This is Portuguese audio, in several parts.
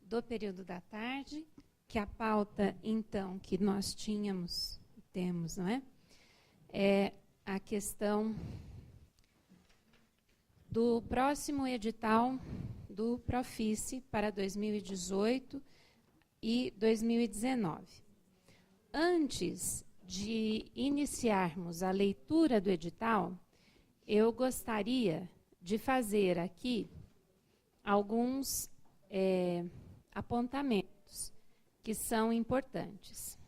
do período da tarde, que a pauta, então, que nós temos, não é? É a questão do próximo edital do Profice para 2018 e 2019. Antes de iniciarmos a leitura do edital, eu gostaria de fazer aqui alguns apontamentos que são importantes.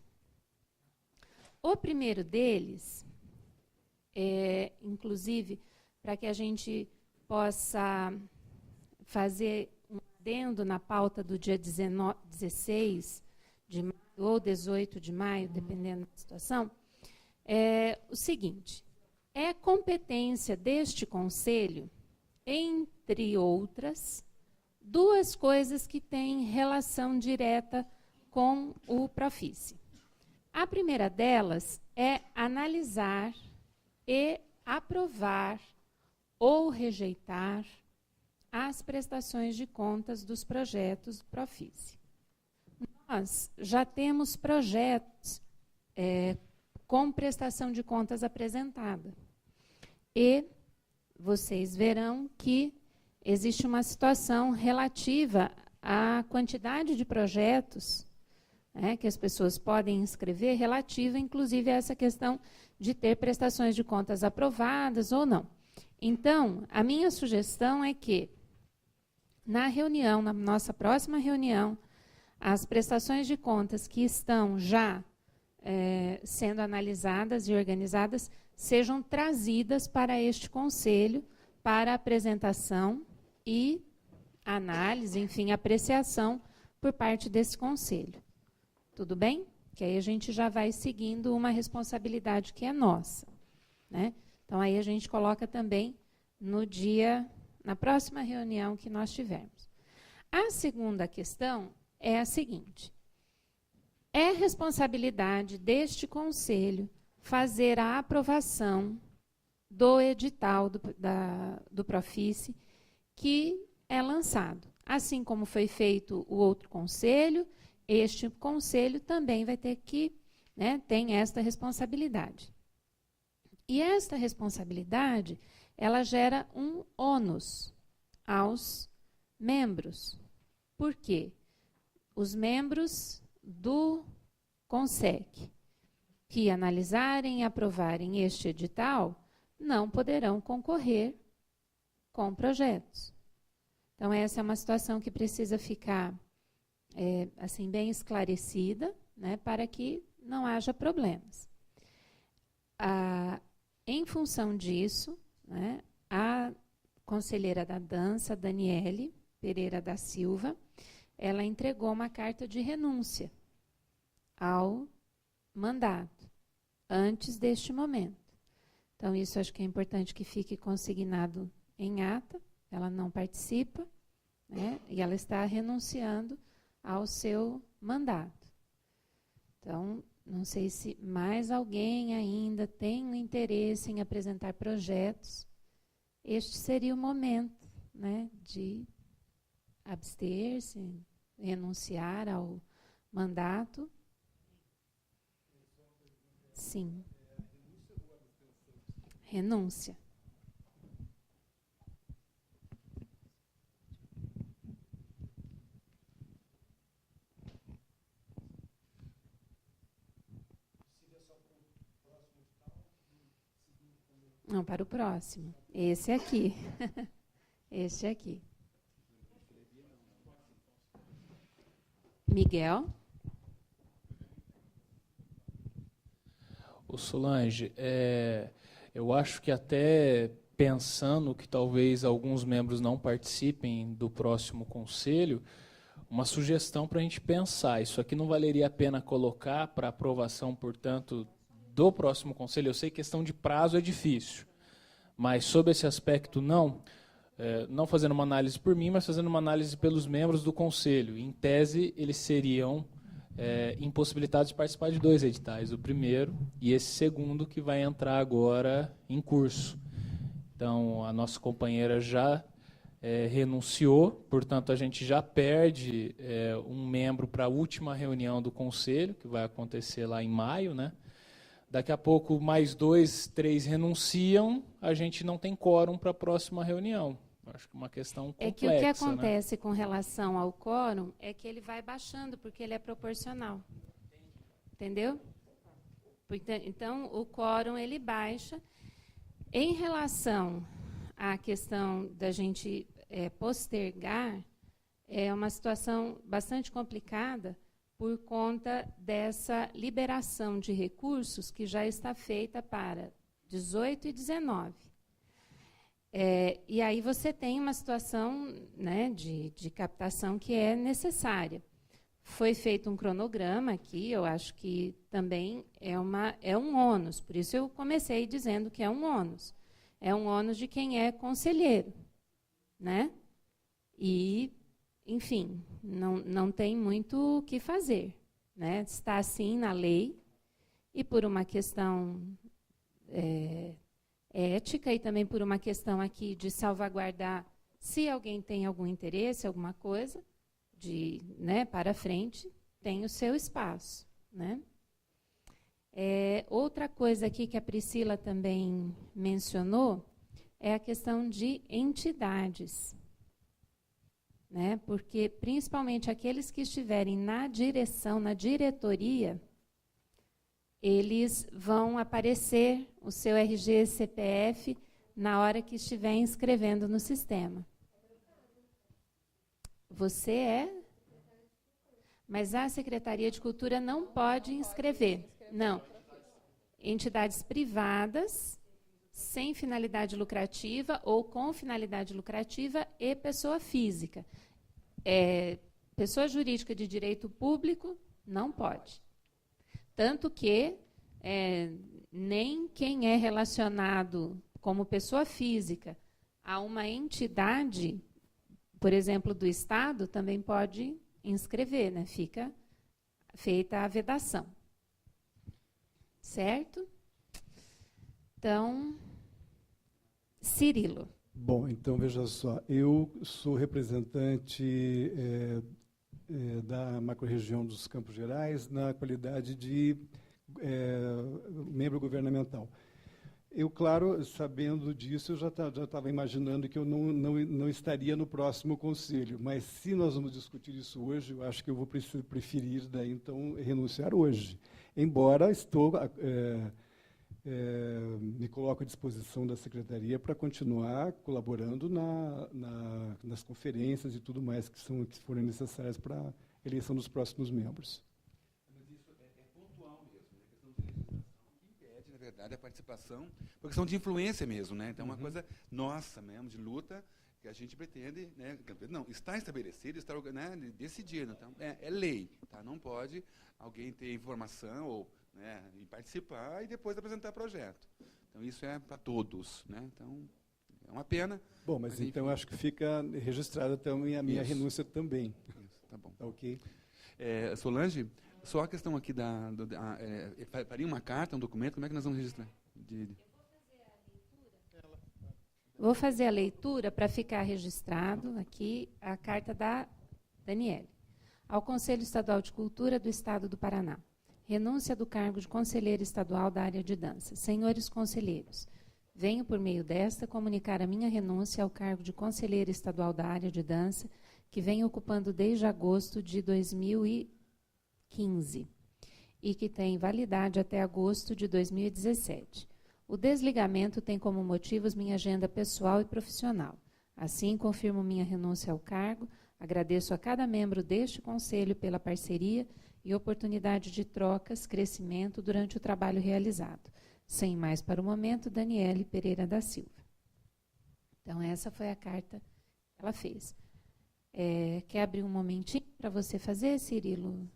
O primeiro deles, inclusive, para que a gente possa fazer um adendo na pauta do dia 16 de maio ou 18 de maio, dependendo da situação, é o seguinte: é competência deste Conselho, entre outras, duas coisas que têm relação direta com o Profice. A primeira delas é analisar e aprovar ou rejeitar as prestações de contas dos projetos do Profice. Nós já temos projetos com prestação de contas apresentada. E vocês verão que existe uma situação relativa à quantidade de projetos que as pessoas podem inscrever, relativa, inclusive, a essa questão de ter prestações de contas aprovadas ou não. Então, a minha sugestão é que, na nossa próxima reunião, as prestações de contas que estão já sendo analisadas e organizadas sejam trazidas para este Conselho para apresentação e análise, enfim, apreciação por parte desse Conselho. Tudo bem? Que aí a gente já vai seguindo uma responsabilidade que é nossa, né? Então, aí a gente coloca também na próxima reunião que nós tivermos. A segunda questão é a seguinte: é responsabilidade deste Conselho fazer a aprovação do edital do Profice que é lançado. Assim como foi feito o outro Conselho, este Conselho também vai ter que, tem esta responsabilidade. E esta responsabilidade, ela gera um ônus aos membros. Por quê? Os membros do CONSEC que analisarem e aprovarem este edital não poderão concorrer com projetos. Então, essa é uma situação que precisa ficar assim, bem esclarecida, para que não haja problemas. Em função disso, a conselheira da dança, Daniele Pereira da Silva, ela entregou uma carta de renúncia ao mandato, antes deste momento. Então, isso acho que é importante que fique consignado em ata. Ela não participa, e ela está renunciando ao seu mandato. Então, não sei se mais alguém ainda tem um interesse em apresentar projetos. Este seria o momento, de abster-se, renunciar ao mandato. Sim. Renúncia. Não, para o próximo. Esse aqui. Esse aqui. Miguel? Solange, eu acho que até pensando que talvez alguns membros não participem do próximo conselho, uma sugestão para a gente pensar. Isso aqui não valeria a pena colocar para aprovação, portanto, do próximo conselho. Eu sei que questão de prazo é difícil, mas sob esse aspecto não fazendo uma análise por mim, mas fazendo uma análise pelos membros do conselho. Em tese, eles seriam impossibilitados de participar de dois editais, o primeiro e esse segundo que vai entrar agora em curso. Então, a nossa companheira já renunciou, portanto, a gente já perde um membro para a última reunião do Conselho, que vai acontecer lá em maio, né? Daqui a pouco, mais 2, 3 renunciam, a gente não tem quórum para a próxima reunião. Acho que é uma questão complexa. É que o que acontece, né, com relação ao quórum é que ele vai baixando, porque ele é proporcional. Entendeu? Então, o quórum ele baixa. Em relação à questão da gente postergar, é uma situação bastante complicada por conta dessa liberação de recursos que já está feita para 18 e 19. E aí você tem uma situação, né, de captação que é necessária. Foi feito um cronograma aqui, eu acho que também é um ônus, por isso eu comecei dizendo que é um ônus. É um ônus de quem é conselheiro, né? E, enfim, não tem muito o que fazer, né? Está assim na lei, e por uma questão ética e também por uma questão aqui de salvaguardar, se alguém tem algum interesse, alguma coisa, né, para frente, tem o seu espaço, né? Outra coisa aqui que a Priscila também mencionou é a questão de entidades, né? Porque, principalmente, aqueles que estiverem na direção, na diretoria, eles vão aparecer o seu RG, CPF, na hora que estiver inscrevendo no sistema. Você é? Mas a Secretaria de Cultura não pode inscrever. Não. Entidades privadas, sem finalidade lucrativa ou com finalidade lucrativa e pessoa física. Pessoa jurídica de direito público não pode. Tanto que nem quem é relacionado como pessoa física a uma entidade, por exemplo, do Estado, também pode inscrever, né? Fica feita a vedação. Certo? Então, Cirilo. Bom, então, veja só, eu sou representante da macro-região dos Campos Gerais na qualidade de membro governamental. Eu, claro, sabendo disso, eu já estava imaginando que eu não estaria no próximo conselho, mas se nós vamos discutir isso hoje, eu acho que eu vou preferir, daí, então, renunciar hoje. Embora me coloco à disposição da Secretaria para continuar colaborando nas conferências e tudo mais que forem necessárias para a eleição dos próximos membros. Mas isso é pontual mesmo, né? A questão de legislação que impede, na verdade, a participação, por questão de influência mesmo, né? Então, é uma coisa nossa mesmo, de luta, que a gente pretende, né? Não, está estabelecido, está, né, decidido, então, é lei, tá? Não pode alguém ter informação ou, né, e participar e depois apresentar projeto. Então, isso é para todos, né? Então, é uma pena. Bom, mas então acho que fica registrada também a minha renúncia também. Isso, tá bom. Tá ok? Solange, só a questão aqui faria uma carta, um documento, como é que nós vamos registrar? Vou fazer a leitura para ficar registrado aqui a carta da Daniele. Ao Conselho Estadual de Cultura do Estado do Paraná. Renúncia do cargo de conselheiro estadual da área de dança. Senhores conselheiros, venho por meio desta comunicar a minha renúncia ao cargo de conselheiro estadual da área de dança, que venho ocupando desde agosto de 2015 e que tem validade até agosto de 2017. O desligamento tem como motivos minha agenda pessoal e profissional. Assim, confirmo minha renúncia ao cargo, agradeço a cada membro deste conselho pela parceria e oportunidade de trocas, crescimento durante o trabalho realizado. Sem mais para o momento, Daniele Pereira da Silva. Então, essa foi a carta que ela fez. Quer abrir um momentinho para você fazer, Cirilo?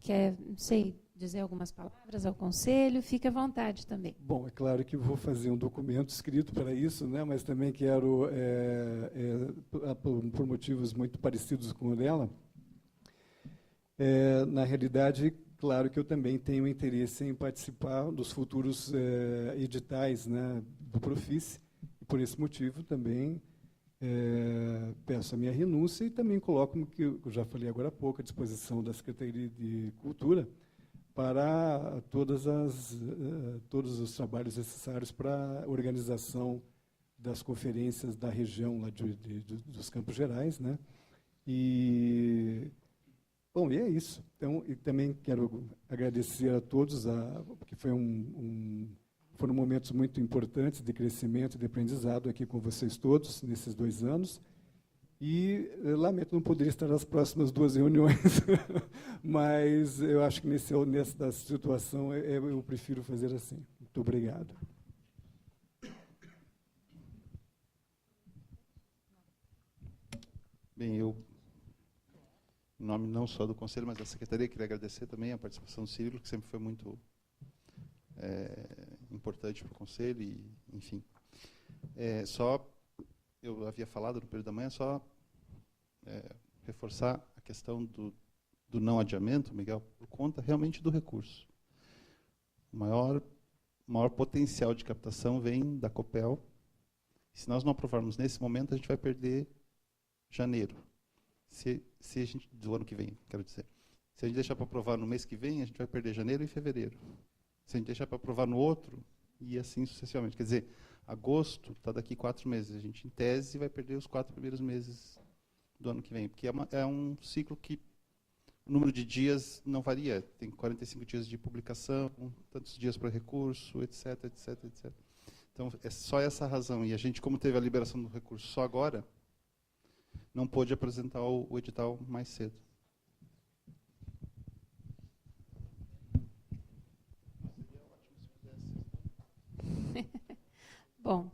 Quer, não sei, dizer algumas palavras ao conselho? Fique à vontade também. Bom, é claro que vou fazer um documento escrito para isso, né, mas também quero, por motivos muito parecidos com o dela, na realidade, claro que eu também tenho interesse em participar dos futuros editais, né, do Profice, e por esse motivo também peço a minha renúncia e também coloco, o que eu já falei agora há pouco, à disposição da Secretaria de Cultura para todos os trabalhos necessários para a organização das conferências da região lá dos Campos Gerais, né? Bom, e é isso. Então, e também quero agradecer a todos, porque foram momentos muito importantes de crescimento e de aprendizado aqui com vocês todos, nesses 2 anos. E lamento não poder estar nas próximas 2 reuniões, mas eu acho que nessa situação eu prefiro fazer assim. Muito obrigado. Bem, eu, em nome não só do Conselho, mas da Secretaria, queria agradecer também a participação do Cirilo, que sempre foi muito importante para o Conselho, e, enfim. Eu havia falado no período da manhã, reforçar a questão do não adiamento, Miguel, por conta realmente do recurso. O maior potencial de captação vem da Copel. Se nós não aprovarmos nesse momento, a gente vai perder janeiro. Se a gente, do ano que vem, quero dizer. Se a gente deixar para aprovar no mês que vem, a gente vai perder janeiro e fevereiro. Se a gente deixar para aprovar no outro, e assim sucessivamente. Quer dizer, agosto está daqui 4 meses. A gente, em tese, vai perder os 4 primeiros meses do ano que vem. Porque é um ciclo que o número de dias não varia. Tem 45 dias de publicação, tantos dias para recurso, etc, etc, etc. Então, é só essa razão. E a gente, como teve a liberação do recurso só agora, não pôde apresentar o edital mais cedo. Bom,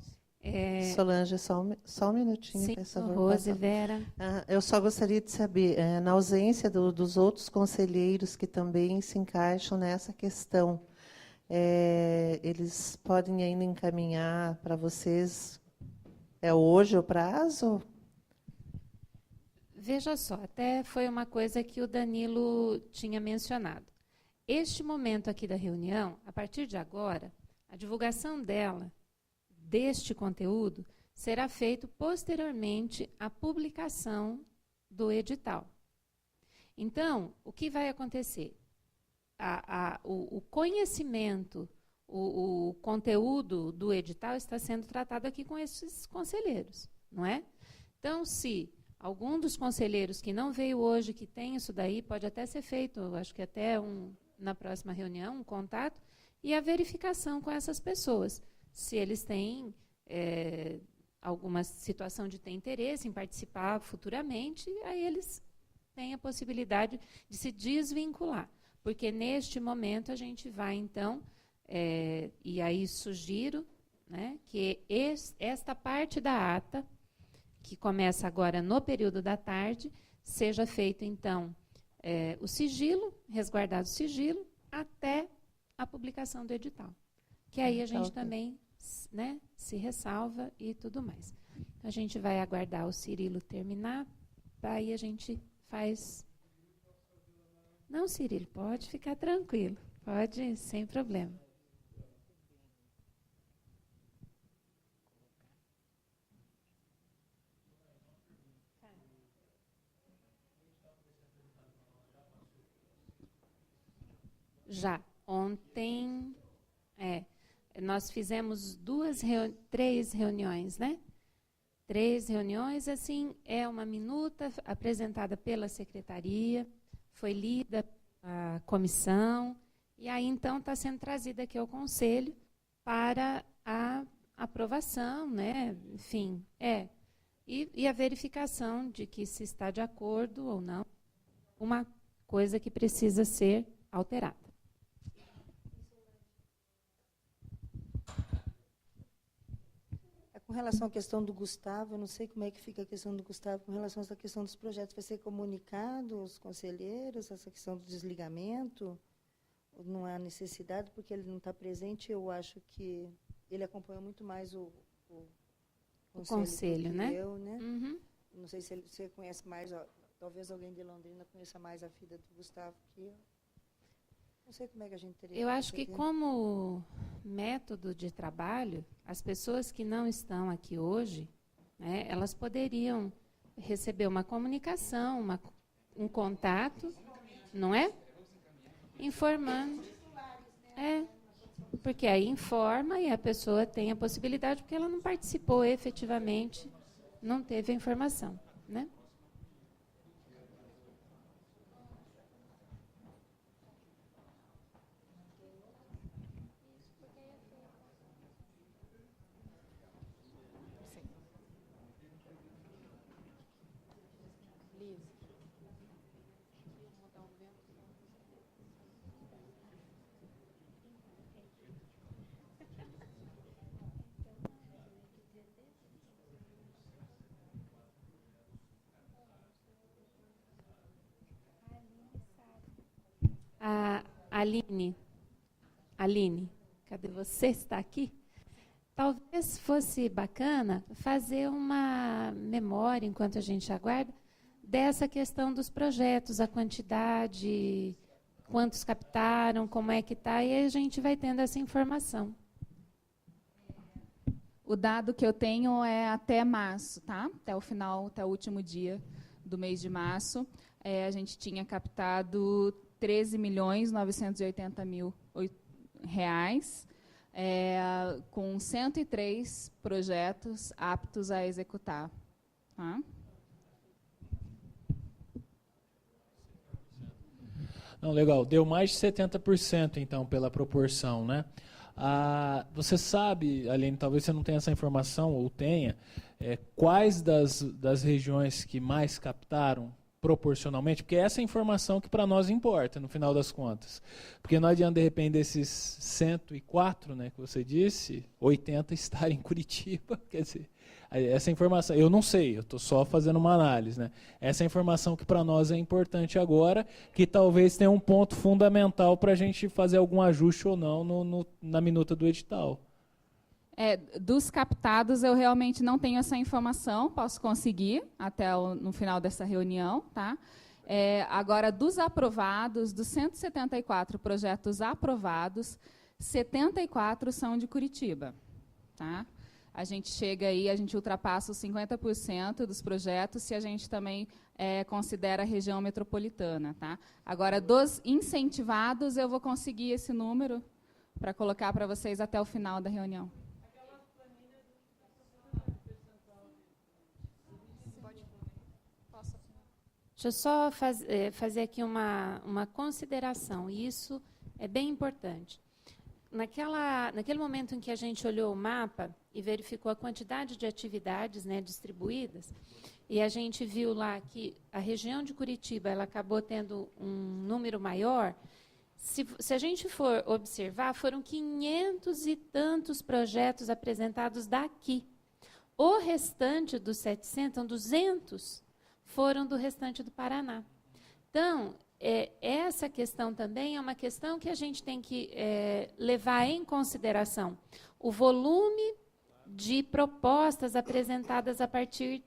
Solange, só um minutinho, sim, por favor. Rose, Vera. Eu só gostaria de saber, na ausência dos outros conselheiros que também se encaixam nessa questão, eles podem ainda encaminhar para vocês, hoje o prazo? Veja só, até foi uma coisa que o Danilo tinha mencionado. Este momento aqui da reunião, a partir de agora, a divulgação deste conteúdo, será feito posteriormente à publicação do edital. Então, o que vai acontecer? O conhecimento, o conteúdo do edital está sendo tratado aqui com esses conselheiros, não é? Então, se algum dos conselheiros que não veio hoje, que tem isso daí, pode até ser feito, acho que até na próxima reunião, um contato, e a verificação com essas pessoas. Se eles têm alguma situação de ter interesse em participar futuramente, aí eles têm a possibilidade de se desvincular. Porque, neste momento, a gente vai, então, e aí sugiro, né, que esta parte da ata, que começa agora no período da tarde, seja feito, então, o sigilo, resguardado o sigilo, até a publicação do edital. Que aí a gente também, né, se ressalva e tudo mais. Então, a gente vai aguardar o Cirilo terminar, daí a gente faz... Não, Cirilo, pode ficar tranquilo, pode, sem problema. Já, ontem, nós fizemos 3 reuniões, né? 3 reuniões, assim, é uma minuta apresentada pela secretaria, foi lida a comissão, e aí, então, está sendo trazida aqui ao Conselho para a aprovação, né? Enfim, e a verificação de que se está de acordo ou não, uma coisa que precisa ser alterada. Com relação à questão do Gustavo, eu não sei como é que fica a questão do Gustavo com relação a essa questão dos projetos. Vai ser comunicado aos conselheiros, essa questão do desligamento? Ou não há necessidade, porque ele não está presente? Eu acho que ele acompanha muito mais o conselho, né? Eu, né? Uhum. Não sei se você conhece mais, talvez alguém de Londrina conheça mais a vida do Gustavo que eu. Não sei como é que a gente teria. Eu acho que, como método de trabalho, as pessoas que não estão aqui hoje, né, elas poderiam receber uma comunicação, um contato, não é? Informando. Porque aí informa e a pessoa tem a possibilidade, porque ela não participou efetivamente, não teve a informação, né? A Aline, cadê você? Está aqui? Talvez fosse bacana fazer uma memória, enquanto a gente aguarda, dessa questão dos projetos, a quantidade, quantos captaram, como é que está, e aí a gente vai tendo essa informação. O dado que eu tenho é até março, tá? Até o final, até o último dia do mês de março. A gente tinha captado 13.980.000 reais, com 103 projetos aptos a executar. Tá? Não, legal. Deu mais de 70%, então, pela proporção, né? Você sabe, Aline, talvez você não tenha essa informação, ou tenha, quais das regiões que mais captaram proporcionalmente? Porque essa é a informação que para nós importa, no final das contas. Porque não adianta, de repente, desses 104, né, que você disse, 80 estarem em Curitiba. Quer dizer, essa informação, eu não sei, eu estou só fazendo uma análise, né? Essa é a informação que para nós é importante agora, que talvez tenha um ponto fundamental para a gente fazer algum ajuste ou não na minuta do edital. Dos captados, eu realmente não tenho essa informação, posso conseguir até no final dessa reunião. Tá? Agora, dos aprovados, dos 174 projetos aprovados, 74 são de Curitiba. Tá? A gente chega aí, a gente ultrapassa os 50% dos projetos, se a gente também considera a região metropolitana. Tá? Agora, dos incentivados, eu vou conseguir esse número para colocar para vocês até o final da reunião. Deixa eu só fazer aqui uma consideração, e isso é bem importante. Naquele momento em que a gente olhou o mapa e verificou a quantidade de atividades, né, distribuídas, e a gente viu lá que a região de Curitiba ela acabou tendo um número maior, se a gente for observar, foram 500 e tantos projetos apresentados daqui. O restante dos 700, 200, foram do restante do Paraná. Então, essa questão também é uma questão que a gente tem que levar em consideração. O volume de propostas apresentadas a partir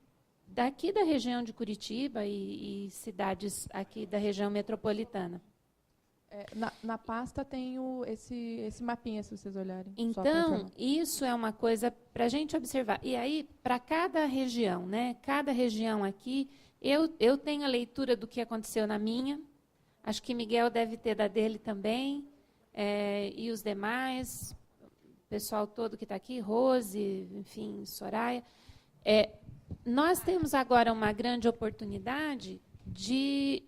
daqui da região de Curitiba e cidades aqui da região metropolitana. Na pasta tem esse mapinha, se vocês olharem. Então, isso é uma coisa para a gente observar. E aí, para cada região, né? Cada região aqui, eu tenho a leitura do que aconteceu na minha, acho que Miguel deve ter da dele também, e os demais, o pessoal todo que está aqui, Rose, enfim, Soraya. Nós temos agora uma grande oportunidade de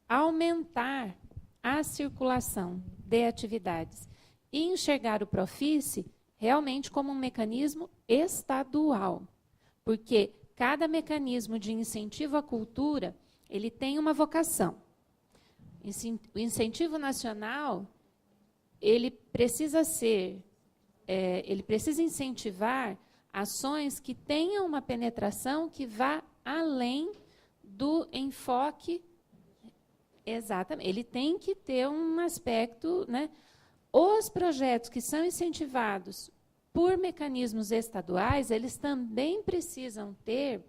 aumentar a circulação de atividades e enxergar o Profice realmente como um mecanismo estadual, porque cada mecanismo de incentivo à cultura, ele tem uma vocação. O incentivo nacional, ele precisa incentivar ações que tenham uma penetração que vá além do enfoque. Exatamente. Ele tem que ter um aspecto, né? Os projetos que são incentivados por mecanismos estaduais, eles também precisam ter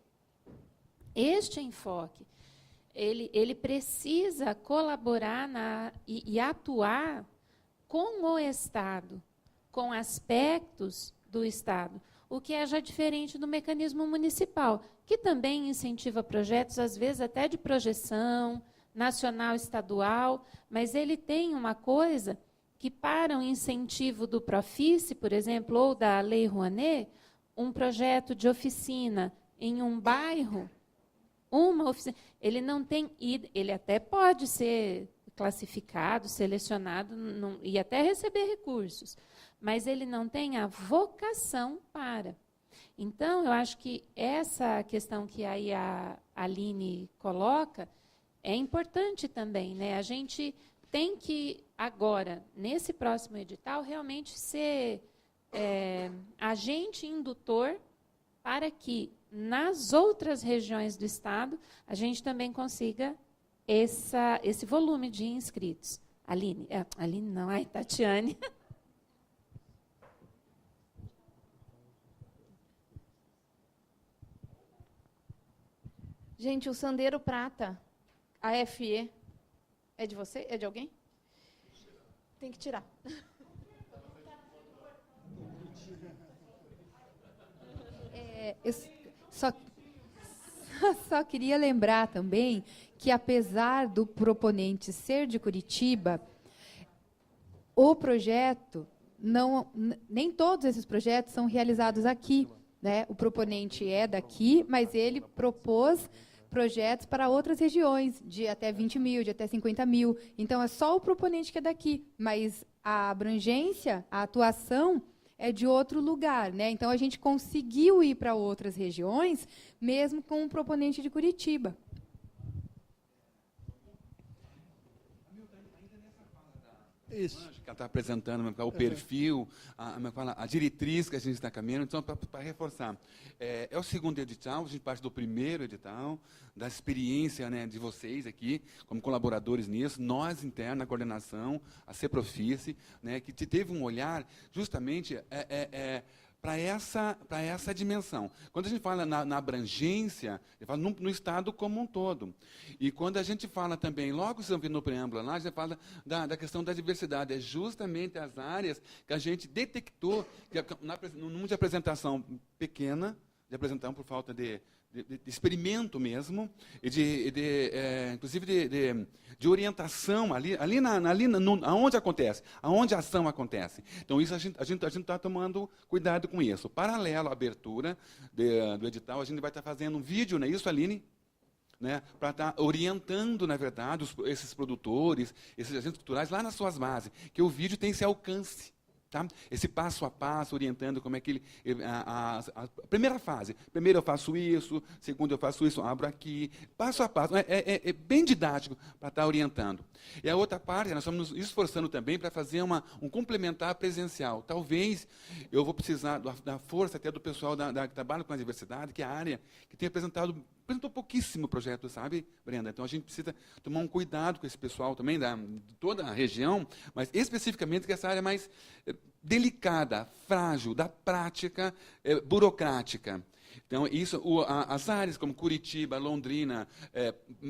este enfoque. Ele precisa colaborar e atuar com o Estado, com aspectos do Estado. o que é já diferente do mecanismo municipal, que também incentiva projetos, às vezes até de projeção, nacional, estadual, mas ele tem uma coisa que, para o incentivo do Profice, por exemplo, ou da Lei Rouanet, um projeto de oficina em um bairro, uma oficina, ele não tem, ele até pode ser classificado, selecionado e até receber recursos, mas ele não tem a vocação para. Então, eu acho que essa questão que aí a Aline coloca é importante também, né? A gente tem que, agora, nesse próximo edital, realmente ser agente indutor para que, nas outras regiões do Estado, a gente também consiga esse volume de inscritos. Aline não, Tatiane. Gente, o Sandeiro Prata, a FE, é de você? É de alguém? Tem que tirar. Eu só queria lembrar também que, apesar do proponente ser de Curitiba, o projeto, nem todos esses projetos são realizados aqui, né? O proponente é daqui, mas ele propôs projetos para outras regiões, de até 20 mil, de até 50 mil. Então, é só o proponente que é daqui, mas a abrangência, a atuação é de outro lugar, né? Então, a gente conseguiu ir para outras regiões, mesmo com um proponente de Curitiba. Isso. Que ela está apresentando o perfil, a diretriz que a gente está caminhando. Então, para reforçar, é o segundo edital, a gente parte do primeiro edital, da experiência, né, de vocês aqui, como colaboradores nisso, nós internos, na coordenação, a CEPROFICE, né, que teve um olhar justamente para essa dimensão. Quando a gente fala na abrangência, eu falo no Estado como um todo. E quando a gente fala também, logo se no preâmbulo lá, a gente fala da questão da diversidade. É justamente as áreas que a gente detectou, que no número de apresentação pequena, de apresentação por falta de experimento mesmo, e inclusive de orientação aonde acontece, aonde a ação acontece. Então, isso a gente está tomando cuidado com isso. Paralelo à abertura do edital, a gente vai estar fazendo um vídeo, não é isso, Aline? Né, para estar orientando, na verdade, esses produtores, esses agentes culturais, lá nas suas bases, que o vídeo tem esse alcance. Tá? Esse passo a passo, orientando como é que a primeira fase. Primeiro eu faço isso, segundo eu faço isso, abro aqui. Passo a passo. É bem didático para estar orientando. E a outra parte, nós estamos nos esforçando também para fazer um complementar presencial. Talvez eu vou precisar da força até do pessoal que trabalha com a diversidade, que é a área que tem apresentou pouquíssimo projeto, sabe, Brenda? Então, a gente precisa tomar um cuidado com esse pessoal também, de toda a região, mas especificamente que essa área mais delicada, frágil, da prática burocrática. Então, as áreas como Curitiba, Londrina,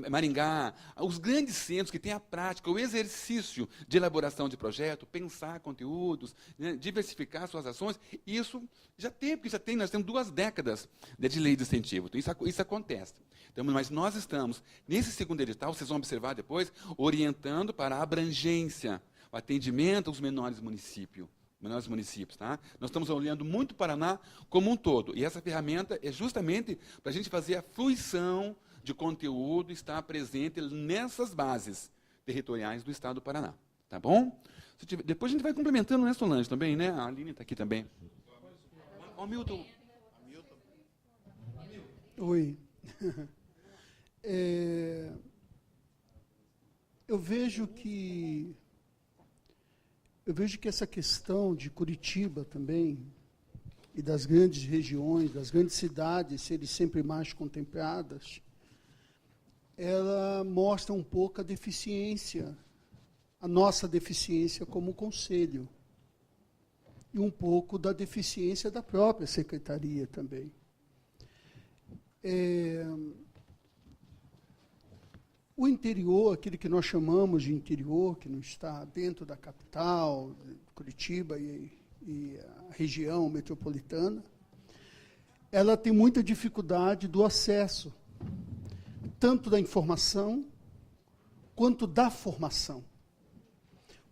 Maringá, os grandes centros que têm a prática, o exercício de elaboração de projeto, pensar conteúdos, né, diversificar suas ações, isso já tem, porque nós temos 2 décadas de lei de incentivo. Então, isso acontece. Então, mas nós estamos, nesse segundo edital, vocês vão observar depois, orientando para a abrangência, o atendimento aos menores municípios. Tá? Nós estamos olhando muito o Paraná como um todo. E essa ferramenta é justamente para a gente fazer a fruição de conteúdo, estar presente nessas bases territoriais do Estado do Paraná. Tá bom? Depois a gente vai complementando, né, Solange, também, né? A Aline está aqui também. Ó, Milton. Oi. Eu vejo que essa questão de Curitiba também, e das grandes regiões, das grandes cidades serem sempre mais contempladas, ela mostra um pouco a deficiência, a nossa deficiência como conselho, e um pouco da deficiência da própria secretaria também. O interior, aquele que nós chamamos de interior, que não está dentro da capital, Curitiba e a região metropolitana, ela tem muita dificuldade do acesso, tanto da informação quanto da formação.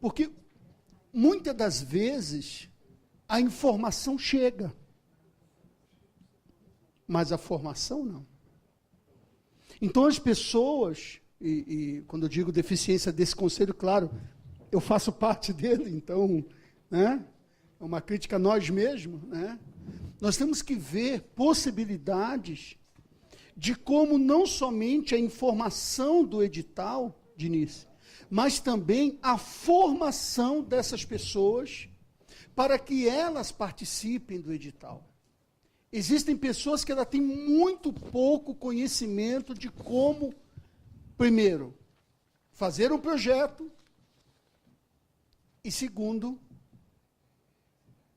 Porque, muitas das vezes, a informação chega, mas a formação não. Então, as pessoas, e quando eu digo deficiência desse conselho, claro, eu faço parte dele, então, né, é uma crítica a nós mesmos, né? Nós temos que ver possibilidades de como não somente a informação do edital, Diniz, mas também a formação dessas pessoas para que elas participem do edital. Existem pessoas que ela têm muito pouco conhecimento de como, primeiro, fazer um projeto e, segundo,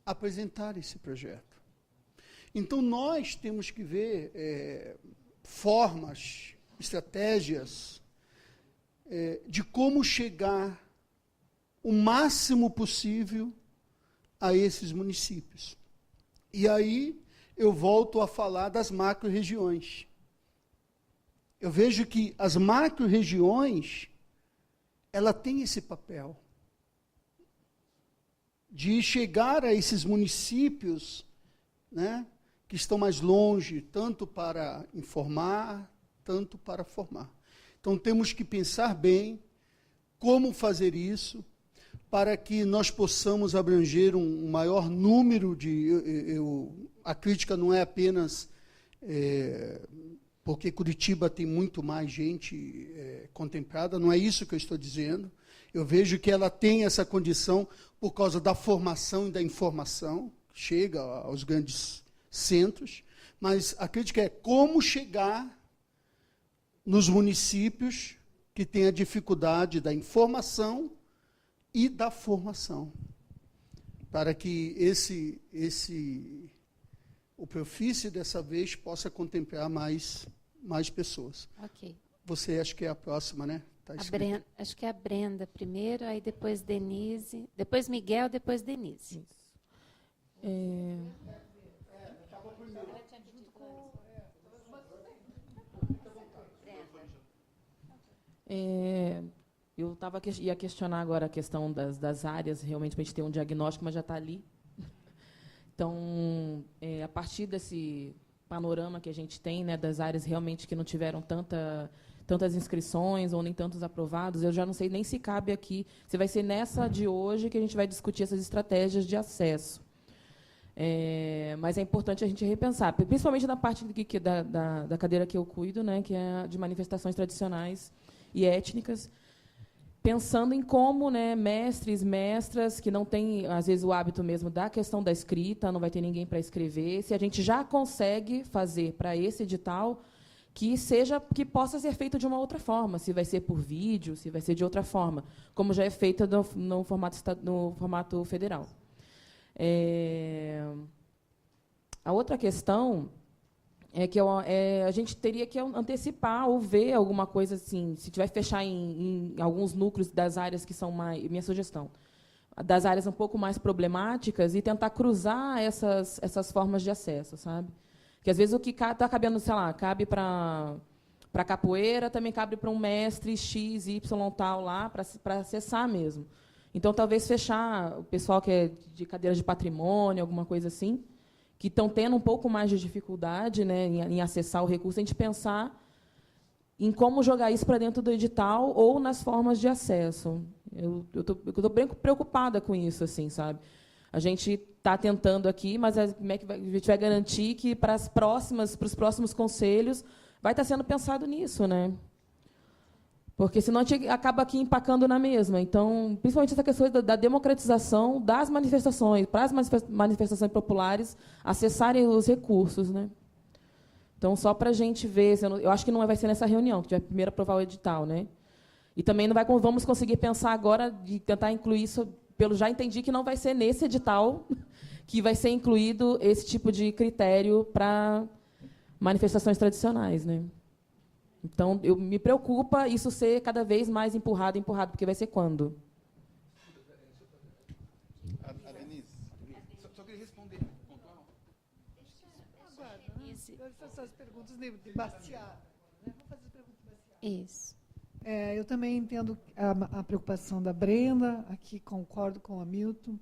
apresentar esse projeto. Então, nós temos que ver formas, estratégias de como chegar o máximo possível a esses municípios. E aí eu volto a falar das macro-regiões. Eu vejo que as macro-regiões, ela tem esse papel de chegar a esses municípios, né, que estão mais longe, tanto para informar, tanto para formar. Então, temos que pensar bem como fazer isso, para que nós possamos abranger um maior número de... a crítica não é apenas porque Curitiba tem muito mais gente contemplada, não é isso que eu estou dizendo. Eu vejo que ela tem essa condição por causa da formação e da informação, chega aos grandes centros, mas a crítica é como chegar nos municípios que têm a dificuldade da informação e da formação, para que o Profício dessa vez possa contemplar mais pessoas. Ok. Você acha que é a próxima, né? Tá Brenda, acho que é a Brenda primeiro, aí depois Denise, depois Miguel, depois Denise. Eu ia questionar agora a questão das áreas, realmente, para a gente ter um diagnóstico, mas já está ali. Então, a partir desse panorama que a gente tem, né, das áreas realmente que não tiveram tantas inscrições ou nem tantos aprovados, eu já não sei nem se cabe aqui, se vai ser nessa de hoje que a gente vai discutir essas estratégias de acesso. Mas é importante a gente repensar, principalmente na parte da cadeira que eu cuido, né, que é a de manifestações tradicionais e étnicas, pensando em como, né, mestres, mestras, que não têm, às vezes, o hábito mesmo da questão da escrita, não vai ter ninguém para escrever, se a gente já consegue fazer para esse edital que possa ser feito de uma outra forma, se vai ser por vídeo, se vai ser de outra forma, como já é feita no formato federal. A outra questão é que a gente teria que antecipar ou ver alguma coisa assim, se tiver que fechar em alguns núcleos das áreas que são mais... Minha sugestão, das áreas um pouco mais problemáticas e tentar cruzar essas formas de acesso, sabe? Que, às vezes, o que está cabendo, sei lá, cabe para capoeira, também cabe para um mestre X, Y, tal, lá, para acessar mesmo. Então, talvez fechar o pessoal que é de cadeira de patrimônio, alguma coisa assim, que estão tendo um pouco mais de dificuldade, né, em acessar o recurso, a gente pensar em como jogar isso para dentro do edital ou nas formas de acesso. Eu estou bem preocupada com isso, assim, sabe? A gente está tentando aqui, mas como é que a gente vai garantir que para os próximos conselhos vai estar sendo pensado nisso, né? Porque senão a gente acaba aqui empacando na mesma. Então, principalmente essa questão da democratização das manifestações, para as manifestações populares acessarem os recursos, né? Então, só para a gente ver, eu acho que não vai ser nessa reunião, que vai primeiro aprovar o edital, né? E também vamos conseguir pensar agora de tentar incluir isso, já entendi que não vai ser nesse edital que vai ser incluído esse tipo de critério para manifestações tradicionais, né? Então, me preocupa isso ser cada vez mais empurrado, porque vai ser quando? A Denise, só queria responder. Essas são as perguntas de Bastiat. Vamos fazer as perguntas de Bastiat. Isso. Eu também entendo a preocupação da Brenda, aqui concordo com o Hamilton.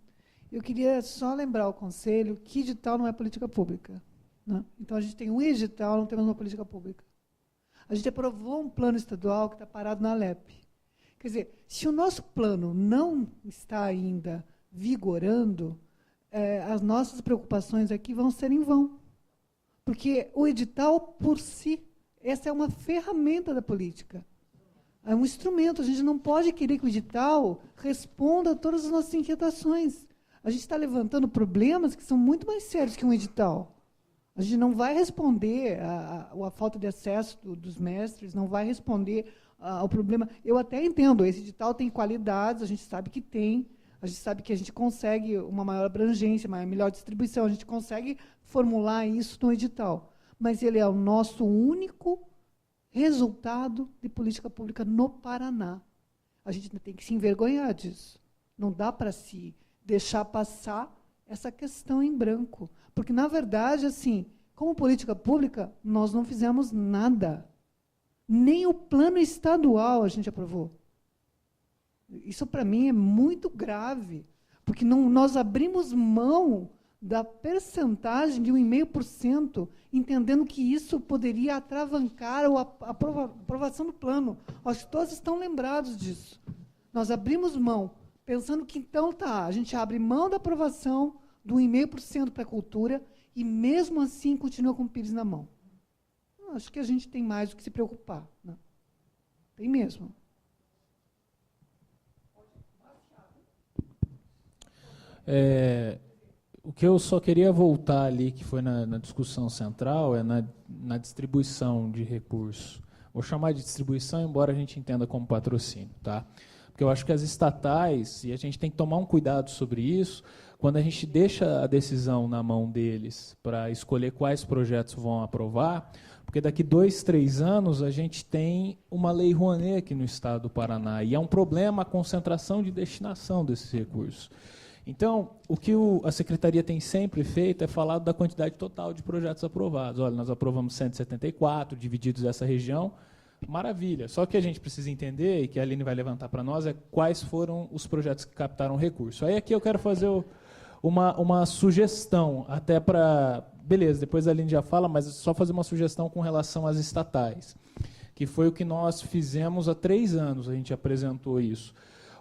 Eu queria só lembrar ao Conselho que edital não é política pública. Né? Então, a gente tem um edital, não temos uma política pública. A gente aprovou um plano estadual que está parado na LEP. Quer dizer, se o nosso plano não está ainda vigorando, as nossas preocupações aqui vão ser em vão. Porque o edital, por si, essa é uma ferramenta da política. É um instrumento. A gente não pode querer que o edital responda a todas as nossas inquietações. A gente está levantando problemas que são muito mais sérios que um edital. A gente não vai responder a falta de acesso dos mestres, não vai responder ao problema. Eu até entendo, esse edital tem qualidades, a gente sabe que tem, a gente sabe que a gente consegue uma maior abrangência, uma melhor distribuição, a gente consegue formular isso no edital. Mas ele é o nosso único resultado de política pública no Paraná. A gente tem que se envergonhar disso. Não dá para se deixar passar essa questão em branco. Porque, na verdade, assim, como política pública, nós não fizemos nada. Nem o plano estadual a gente aprovou. Isso, para mim, é muito grave, porque nós abrimos mão da percentagem de 1,5%, entendendo que isso poderia atravancar a aprovação do plano. Acho que todos estão lembrados disso. Nós abrimos mão, pensando que, então, a gente abre mão da aprovação do 1,5% para a cultura e, mesmo assim, continua com o PIBs na mão. Acho que a gente tem mais do que se preocupar. Né? Tem mesmo. O que eu só queria voltar ali, que foi na discussão central, é na distribuição de recursos. Vou chamar de distribuição, embora a gente entenda como patrocínio. Tá? Porque eu acho que as estatais, e a gente tem que tomar um cuidado sobre isso, quando a gente deixa a decisão na mão deles para escolher quais projetos vão aprovar, porque daqui 2, 3 anos a gente tem uma lei Rouanet aqui no estado do Paraná, e é um problema a concentração de destinação desses recursos. Então, o que a Secretaria tem sempre feito é falar da quantidade total de projetos aprovados. Olha, nós aprovamos 174, divididos nessa região, maravilha. Só que a gente precisa entender, e que a Aline vai levantar para nós, é quais foram os projetos que captaram recurso. Aí aqui eu quero fazer uma sugestão, até para... Beleza, depois a Aline já fala, mas só fazer uma sugestão com relação às estatais, que foi o que nós fizemos há 3 anos, a gente apresentou isso.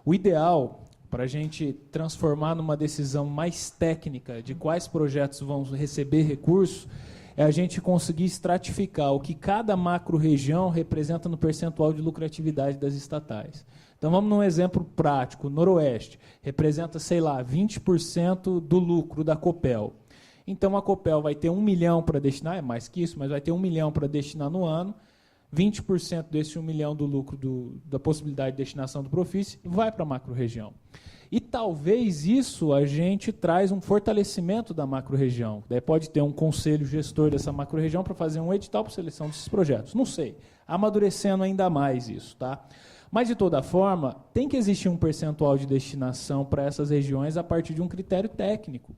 O ideal, para a gente transformar numa decisão mais técnica de quais projetos vão receber recurso, é a gente conseguir estratificar o que cada macro-região representa no percentual de lucratividade das estatais. Então, vamos num exemplo prático. O Noroeste representa, sei lá, 20% do lucro da Copel. Então, a Copel vai ter 1 milhão para destinar, é mais que isso, mas vai ter 1 milhão para destinar no ano, 20% desse 1 milhão do lucro da possibilidade de destinação do Profice vai para a macro-região. E talvez isso a gente traz um fortalecimento da macro-região. Daí pode ter um conselho gestor dessa macro-região para fazer um edital para seleção desses projetos. Não sei, amadurecendo ainda mais isso. Tá? Mas, de toda forma, tem que existir um percentual de destinação para essas regiões a partir de um critério técnico.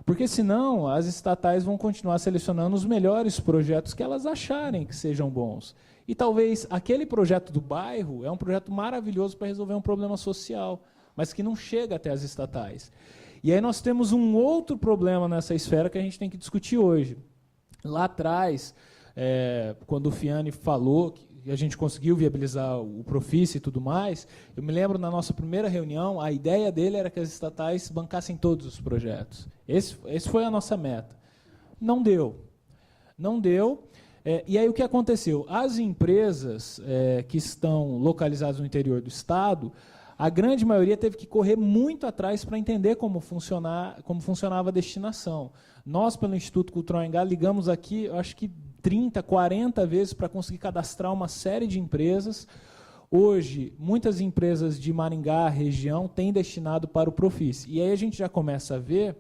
Porque, senão, as estatais vão continuar selecionando os melhores projetos que elas acharem que sejam bons. E talvez aquele projeto do bairro é um projeto maravilhoso para resolver um problema social, mas que não chega até as estatais. E aí nós temos um outro problema nessa esfera que a gente tem que discutir hoje. Lá atrás, quando o Fiani falou que a gente conseguiu viabilizar o Profice e tudo mais, eu me lembro, na nossa primeira reunião, a ideia dele era que as estatais bancassem todos os projetos. Esse foi a nossa meta. Não deu. Não deu. E aí o que aconteceu? As empresas que estão localizadas no interior do estado, a grande maioria teve que correr muito atrás para entender como funcionava a destinação. Nós, pelo Instituto Cultural Engá, ligamos aqui, eu acho que 30, 40 vezes para conseguir cadastrar uma série de empresas. Hoje, muitas empresas de Maringá, região, têm destinado para o Profice. E aí a gente já começa a ver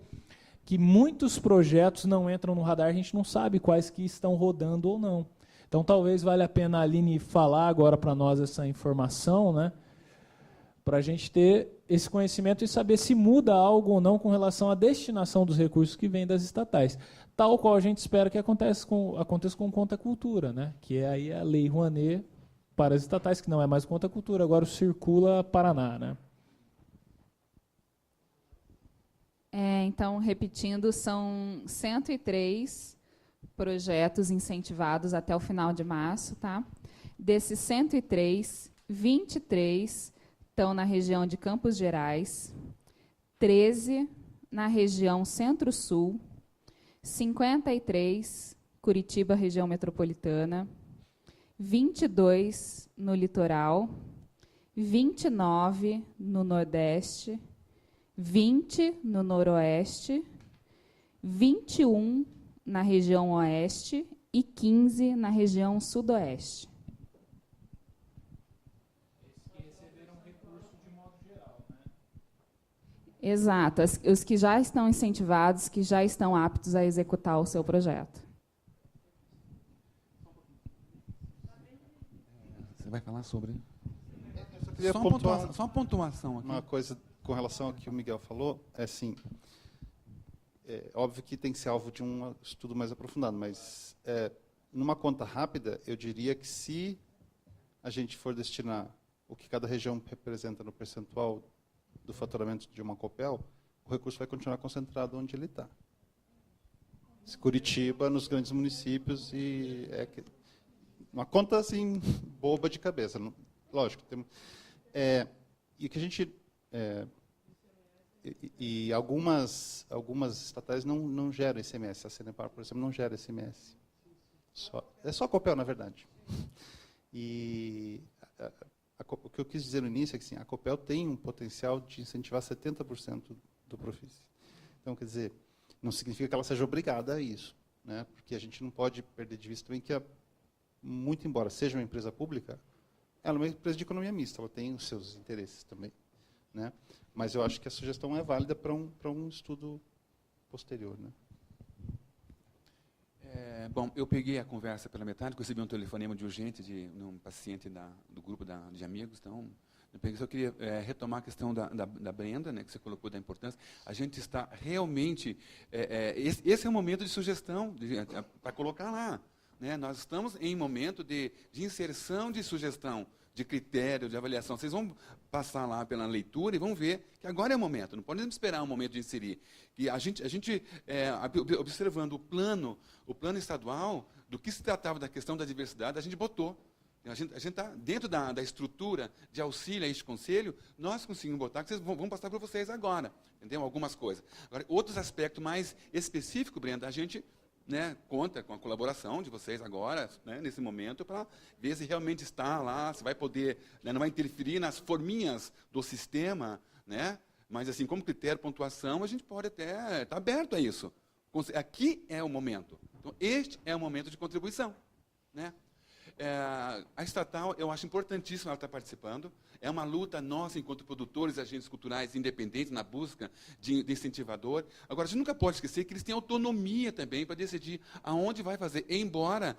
que muitos projetos não entram no radar, a gente não sabe quais que estão rodando ou não. Então, talvez valha a pena a Aline falar agora para nós essa informação, né? para a gente ter esse conhecimento e saber se muda algo ou não com relação à destinação dos recursos que vêm das estatais. Tal qual a gente espera que aconteça com o Conta Cultura, né? Que é aí a Lei Rouanet para as estatais, que não é mais Conta Cultura, agora o Circula Paraná, né? Então, repetindo, são 103 projetos incentivados até o final de março, tá? Desses 103, 23 estão na região de Campos Gerais, 13 na região Centro-Sul, 53 Curitiba, região metropolitana, 22 no litoral, 29 no Nordeste, 20 no Noroeste, 21 na região Oeste e 15 na região Sudoeste. Exato, os que já estão incentivados, que já estão aptos a executar o seu projeto. Você vai falar sobre... Só uma pontuação aqui. Uma coisa com relação ao que o Miguel falou, é assim, é óbvio que tem que ser alvo de um estudo mais aprofundado, mas numa conta rápida, eu diria que se a gente for destinar o que cada região representa no percentual do faturamento de uma Copel, o recurso vai continuar concentrado onde ele está. Curitiba, nos grandes municípios, e uma conta assim boba de cabeça. Lógico, e que a gente e algumas estatais não geram ICMS. A Sanepar, por exemplo, não gera ICMS. É só a Copel, na verdade. E o que eu quis dizer no início é que sim, a Copel tem um potencial de incentivar 70% do Profis. Então, quer dizer, não significa que ela seja obrigada a isso, né? Porque a gente não pode perder de vista também que, muito embora seja uma empresa pública, ela é uma empresa de economia mista, ela tem os seus interesses também, né? Mas eu acho que a sugestão é válida para um estudo posterior, né? Bom, eu peguei a conversa pela metade, recebi um telefonema de urgente de um paciente do grupo de amigos, então eu só queria retomar a questão da Brenda, né, que você colocou da importância. A gente está realmente... esse é o momento de sugestão para colocar lá. Né? Nós estamos em momento de inserção de sugestão, de critério, de avaliação. Vocês vão passar lá pela leitura e vão ver que agora é o momento. Não podemos esperar um momento de inserir. E a gente observando o plano estadual, do que se tratava da questão da diversidade, a gente botou. A gente está dentro da estrutura de auxílio a este conselho, nós conseguimos botar, que vocês vão passar para vocês agora, entendeu? Algumas coisas. Agora, outros aspectos mais específicos, Brenda, a gente, né, conta com a colaboração de vocês agora, né, nesse momento, para ver se realmente está lá, se vai poder, né, não vai interferir nas forminhas do sistema, né? Mas, assim, como critério, pontuação, a gente pode até estar aberto a isso. Aqui é o momento. Então, este é o momento de contribuição, né? A estatal, eu acho importantíssimo ela estar participando. É uma luta nossa, enquanto produtores e agentes culturais independentes, na busca de incentivador. Agora, a gente nunca pode esquecer que eles têm autonomia também para decidir aonde vai fazer, embora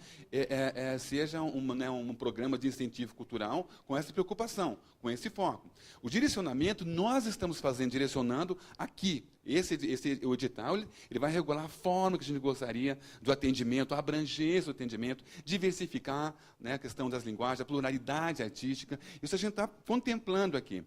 seja um programa de incentivo cultural com essa preocupação, com esse foco. O direcionamento, nós estamos direcionando aqui. O edital ele vai regular a forma que a gente gostaria do atendimento, a abrangência do atendimento, diversificar, né, a questão das linguagens, a pluralidade artística. Isso a gente está contemplando aqui.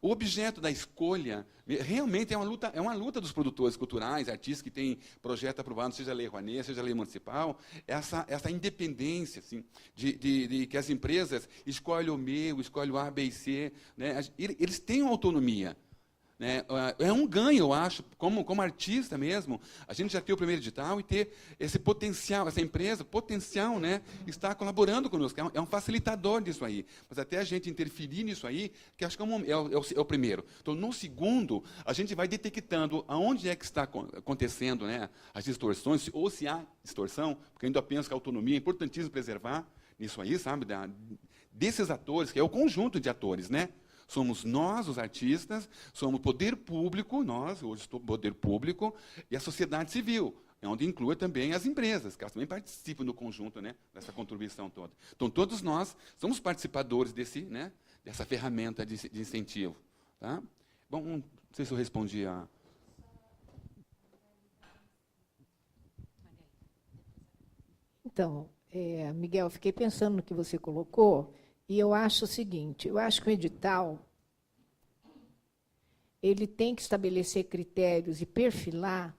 O objeto da escolha realmente é uma luta dos produtores culturais, artistas que têm projeto aprovado, seja a Lei Rouanet, seja a Lei Municipal, essa independência, assim, de que as empresas escolhem o meu, escolhem o A, B e C, né? Eles têm uma autonomia. Né? É um ganho, eu acho, como artista mesmo, a gente já ter o primeiro edital e ter esse potencial, essa empresa, potencial, né, está colaborando conosco, é um facilitador disso aí. Mas até a gente interferir nisso aí, que acho que é o primeiro. Então, no segundo, a gente vai detectando aonde é que está acontecendo, né, as distorções, ou se há distorção, porque eu ainda penso que a autonomia é importantíssimo preservar nisso aí, sabe, desses atores, que é o conjunto de atores, né? Somos nós, os artistas, somos o poder público, nós, hoje estou poder público, e a sociedade civil, onde inclui também as empresas, que elas também participam do conjunto, né, dessa contribuição toda. Então, todos nós somos participadores dessa ferramenta de incentivo. Tá? Bom, não sei se eu respondi a... Então, Miguel, eu fiquei pensando no que você colocou, e eu acho o seguinte, eu acho que o edital ele tem que estabelecer critérios e perfilar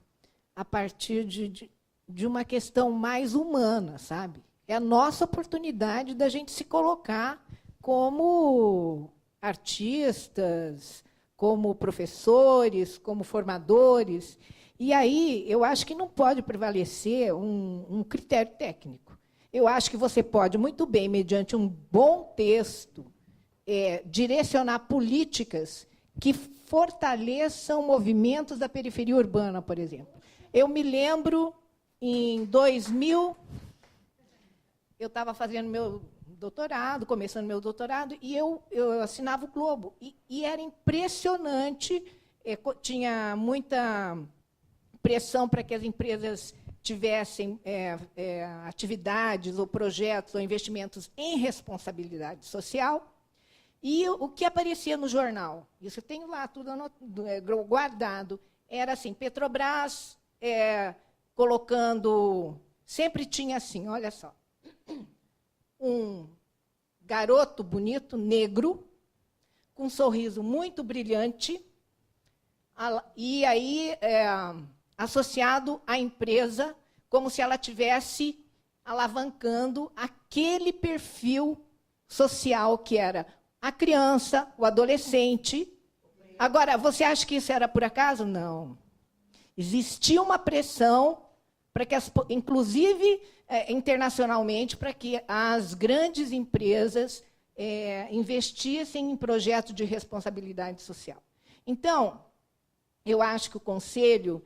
a partir de uma questão mais humana, sabe? É a nossa oportunidade da gente se colocar como artistas, como professores, como formadores. E aí, eu acho que não pode prevalecer um critério técnico. Eu acho que você pode, muito bem, mediante um bom texto, direcionar políticas que fortaleçam movimentos da periferia urbana, por exemplo. Eu me lembro, em 2000, eu estava fazendo meu doutorado, começando meu doutorado, e eu assinava o Globo. E era impressionante, tinha muita pressão para que as empresas tivessem atividades ou projetos ou investimentos em responsabilidade social. E o que aparecia no jornal, isso eu tenho lá tudo guardado, era assim, Petrobras colocando, sempre tinha assim, olha só, um garoto bonito, negro, com um sorriso muito brilhante, e aí associado à empresa, como se ela estivesse alavancando aquele perfil social que era a criança, o adolescente. Agora, você acha que isso era por acaso? Não. Existia uma pressão para que, inclusive internacionalmente, para que as grandes empresas investissem em projetos de responsabilidade social. Então, eu acho que o conselho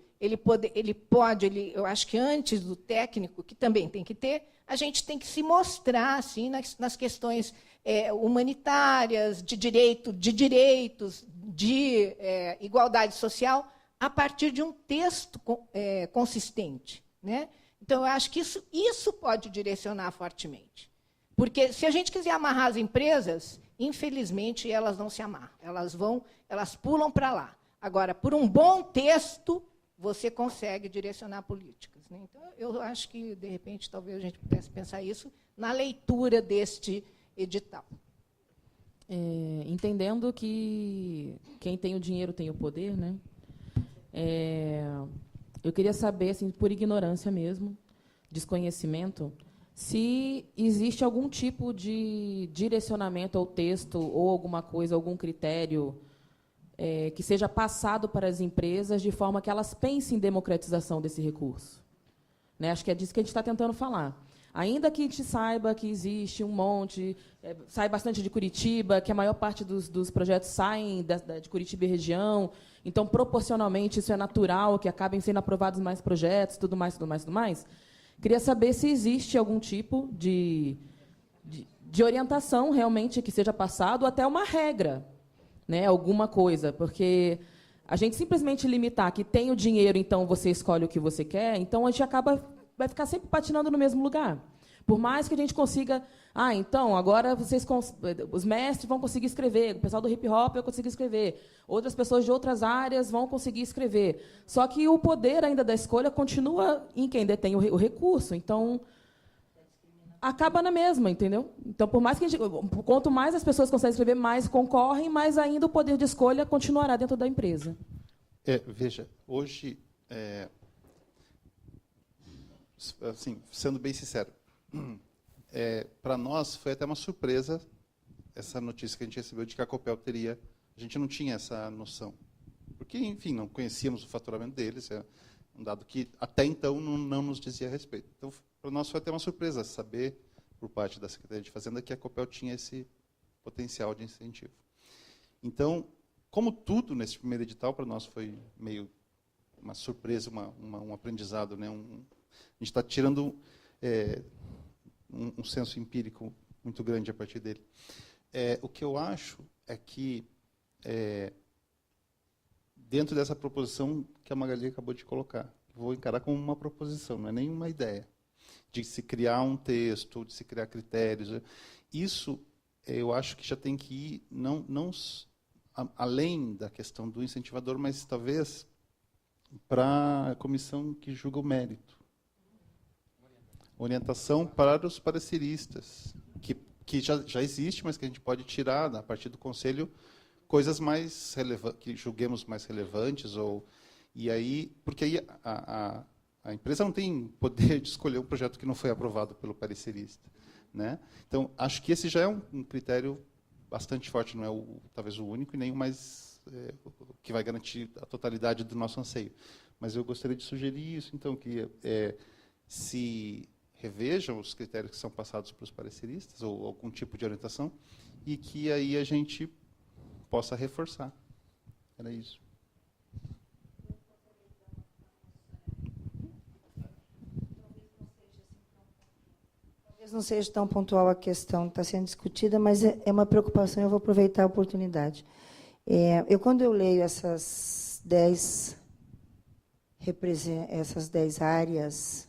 eu acho que antes do técnico, que também tem que ter, a gente tem que se mostrar assim nas questões humanitárias, de direitos, de igualdade social, a partir de um texto consistente, né? Então, eu acho que isso pode direcionar fortemente. Porque, se a gente quiser amarrar as empresas, infelizmente, elas não se amarram. Elas pulam para lá. Agora, por um bom texto, você consegue direcionar políticas, né? Então, eu acho que, de repente, talvez a gente pudesse pensar isso na leitura deste edital. Entendendo que quem tem o dinheiro tem o poder, né? Eu queria saber, assim, por ignorância mesmo, desconhecimento, se existe algum tipo de direcionamento ao texto ou alguma coisa, algum critério que seja passado para as empresas de forma que elas pensem em democratização desse recurso. Né? Acho que é disso que a gente está tentando falar. Ainda que a gente saiba que existe um monte, sai bastante de Curitiba, que a maior parte dos projetos saem de Curitiba e região, então, proporcionalmente, isso é natural, que acabem sendo aprovados mais projetos, tudo mais. Queria saber se existe algum tipo de orientação, realmente, que seja passado, ou até uma regra, né, alguma coisa, porque a gente simplesmente limitar que tem o dinheiro, então você escolhe o que você quer, então a gente vai ficar sempre patinando no mesmo lugar. Por mais que a gente consiga... então, agora os mestres vão conseguir escrever, o pessoal do hip-hop vai conseguir escrever, outras pessoas de outras áreas vão conseguir escrever. Só que o poder ainda da escolha continua em quem detém o recurso. Então, acaba na mesma, entendeu? Então, por mais que quanto mais as pessoas conseguem escrever, mais concorrem, mais ainda o poder de escolha continuará dentro da empresa. Veja, hoje, assim, sendo bem sincero, para nós foi até uma surpresa essa notícia que a gente recebeu de que a Copel teria... A gente não tinha essa noção. Porque, enfim, não conhecíamos o faturamento deles, um dado que até então não nos dizia a respeito. Então, para nós foi até uma surpresa saber, por parte da Secretaria de Fazenda, que a Copel tinha esse potencial de incentivo. Então, como tudo nesse primeiro edital, para nós foi meio uma surpresa, um aprendizado, né? A gente está tirando um senso empírico muito grande a partir dele. O que eu acho é que, dentro dessa proposição que a Magali acabou de colocar, vou encarar como uma proposição, não é nenhuma ideia, de se criar um texto, de se criar critérios, isso eu acho que já tem que ir além da questão do incentivador, mas talvez para a comissão que julga o mérito. Orientação para os pareceristas, que já existe, mas que a gente pode tirar, a partir do conselho, coisas mais relevantes, que julguemos mais relevantes, e aí, porque aí a empresa não tem poder de escolher um projeto que não foi aprovado pelo parecerista, né? Então, acho que esse já é um critério bastante forte, não é talvez o único e nem o mais que vai garantir a totalidade do nosso anseio. Mas eu gostaria de sugerir isso, então, que se revejam os critérios que são passados para os pareceristas, ou algum tipo de orientação, e que aí a gente possa reforçar. Era isso. Talvez não seja tão pontual a questão que está sendo discutida, mas é uma preocupação, eu vou aproveitar a oportunidade. Quando eu leio essas 10 áreas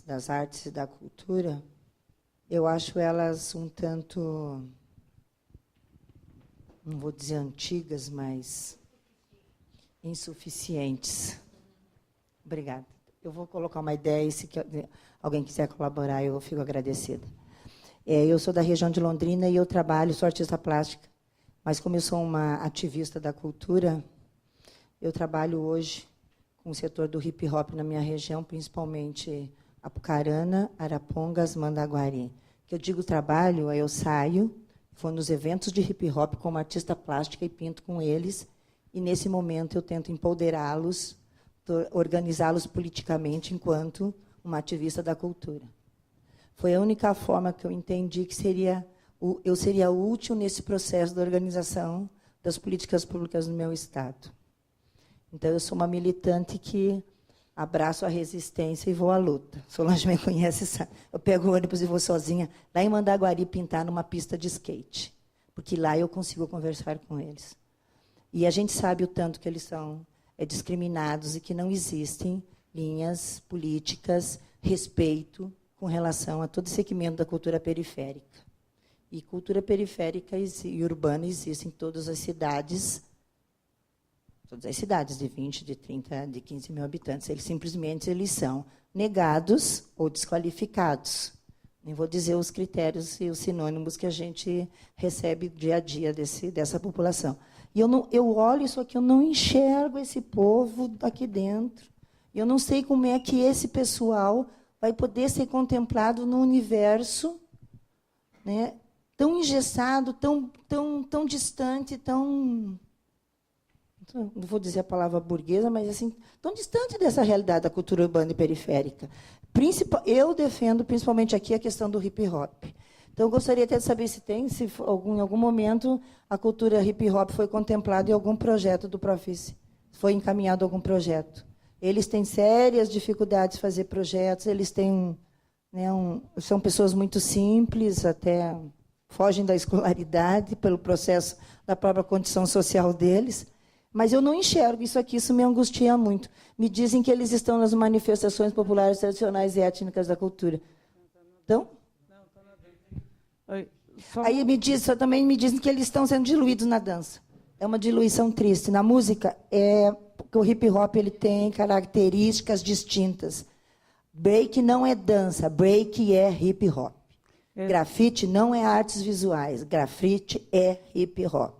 das artes e da cultura, eu acho elas um tanto, não vou dizer antigas, mas insuficientes. Obrigada. Eu vou colocar uma ideia e se alguém quiser colaborar, eu fico agradecida. Eu sou da região de Londrina e eu sou artista plástica, mas como eu sou uma ativista da cultura, eu trabalho hoje com o setor do hip-hop na minha região, principalmente Apucarana, Arapongas, Mandaguari. Que eu digo trabalho, eu saio, vou nos eventos de hip-hop como artista plástica e pinto com eles, e, nesse momento, eu tento empoderá-los, organizá-los politicamente enquanto uma ativista da cultura. Foi a única forma que eu entendi que eu seria útil nesse processo de organização das políticas públicas no meu Estado. Então, eu sou uma militante que abraço a resistência e vou à luta. Solange me conhece, sabe? Eu pego o ônibus e vou sozinha lá em Mandaguari pintar numa pista de skate, porque lá eu consigo conversar com eles. E a gente sabe o tanto que eles são discriminados e que não existem linhas políticas, respeito com relação a todo segmento da cultura periférica. E cultura periférica e urbana existe em todas as cidades de 20, de 30, de 15 mil habitantes. Eles simplesmente são negados ou desqualificados. Nem vou dizer os critérios e os sinônimos que a gente recebe dia a dia dessa população. E eu olho isso aqui, eu não enxergo esse povo aqui dentro. Eu não sei como é que esse pessoal vai poder ser contemplado no universo, né, tão engessado, tão distante, não vou dizer a palavra burguesa, mas assim, tão distante dessa realidade da cultura urbana e periférica. Eu defendo, principalmente aqui, a questão do hip-hop. Então, eu gostaria até de saber se em algum momento, a cultura hip-hop foi contemplada em algum projeto do Profice, foi encaminhado algum projeto. Eles têm sérias dificuldades de fazer projetos, eles têm, são pessoas muito simples, até fogem da escolaridade pelo processo da própria condição social deles. Mas eu não enxergo isso aqui, isso me angustia muito. Me dizem que eles estão nas manifestações populares, tradicionais e étnicas da cultura. Então? Aí também me dizem que eles estão sendo diluídos na dança. É uma diluição triste. Na música, porque o hip-hop tem características distintas. Break não é dança, break é hip-hop. Grafite não é artes visuais, grafite é hip-hop.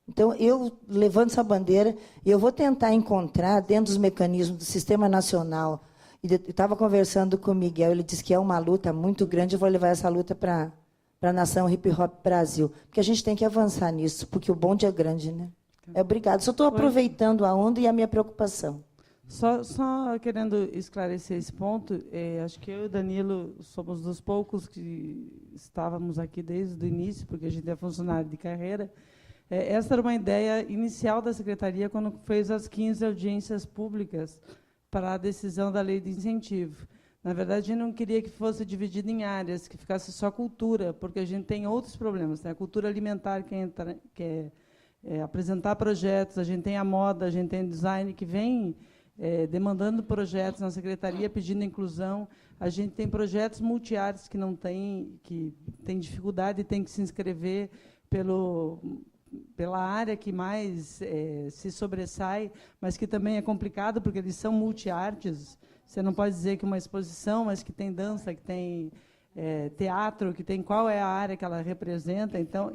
Então, eu levanto essa bandeira e eu vou tentar encontrar, dentro dos mecanismos do Sistema Nacional, eu estava conversando com o Miguel, ele disse que é uma luta muito grande, eu vou levar essa luta para a nação hip-hop Brasil, porque a gente tem que avançar nisso, porque o bonde é grande, né? Obrigada. Só estou aproveitando a onda e a minha preocupação. Só querendo esclarecer esse ponto, acho que eu e o Danilo somos dos poucos que estávamos aqui desde o início, porque a gente é funcionário de carreira. Essa era uma ideia inicial da Secretaria quando fez as 15 audiências públicas para a decisão da lei de incentivo. Na verdade, a gente não queria que fosse dividido em áreas, que ficasse só cultura, porque a gente tem outros problemas. Né? A cultura alimentar, que é apresentar projetos, a gente tem a moda, a gente tem o design, que vem demandando projetos na secretaria, pedindo inclusão. A gente tem projetos multiáreas que não tem, que tem dificuldade e tem que se inscrever pela área que mais se sobressai, mas que também é complicado, porque eles são multiartes. Você não pode dizer que uma exposição, mas que tem dança, que tem teatro, que tem qual é a área que ela representa. Então,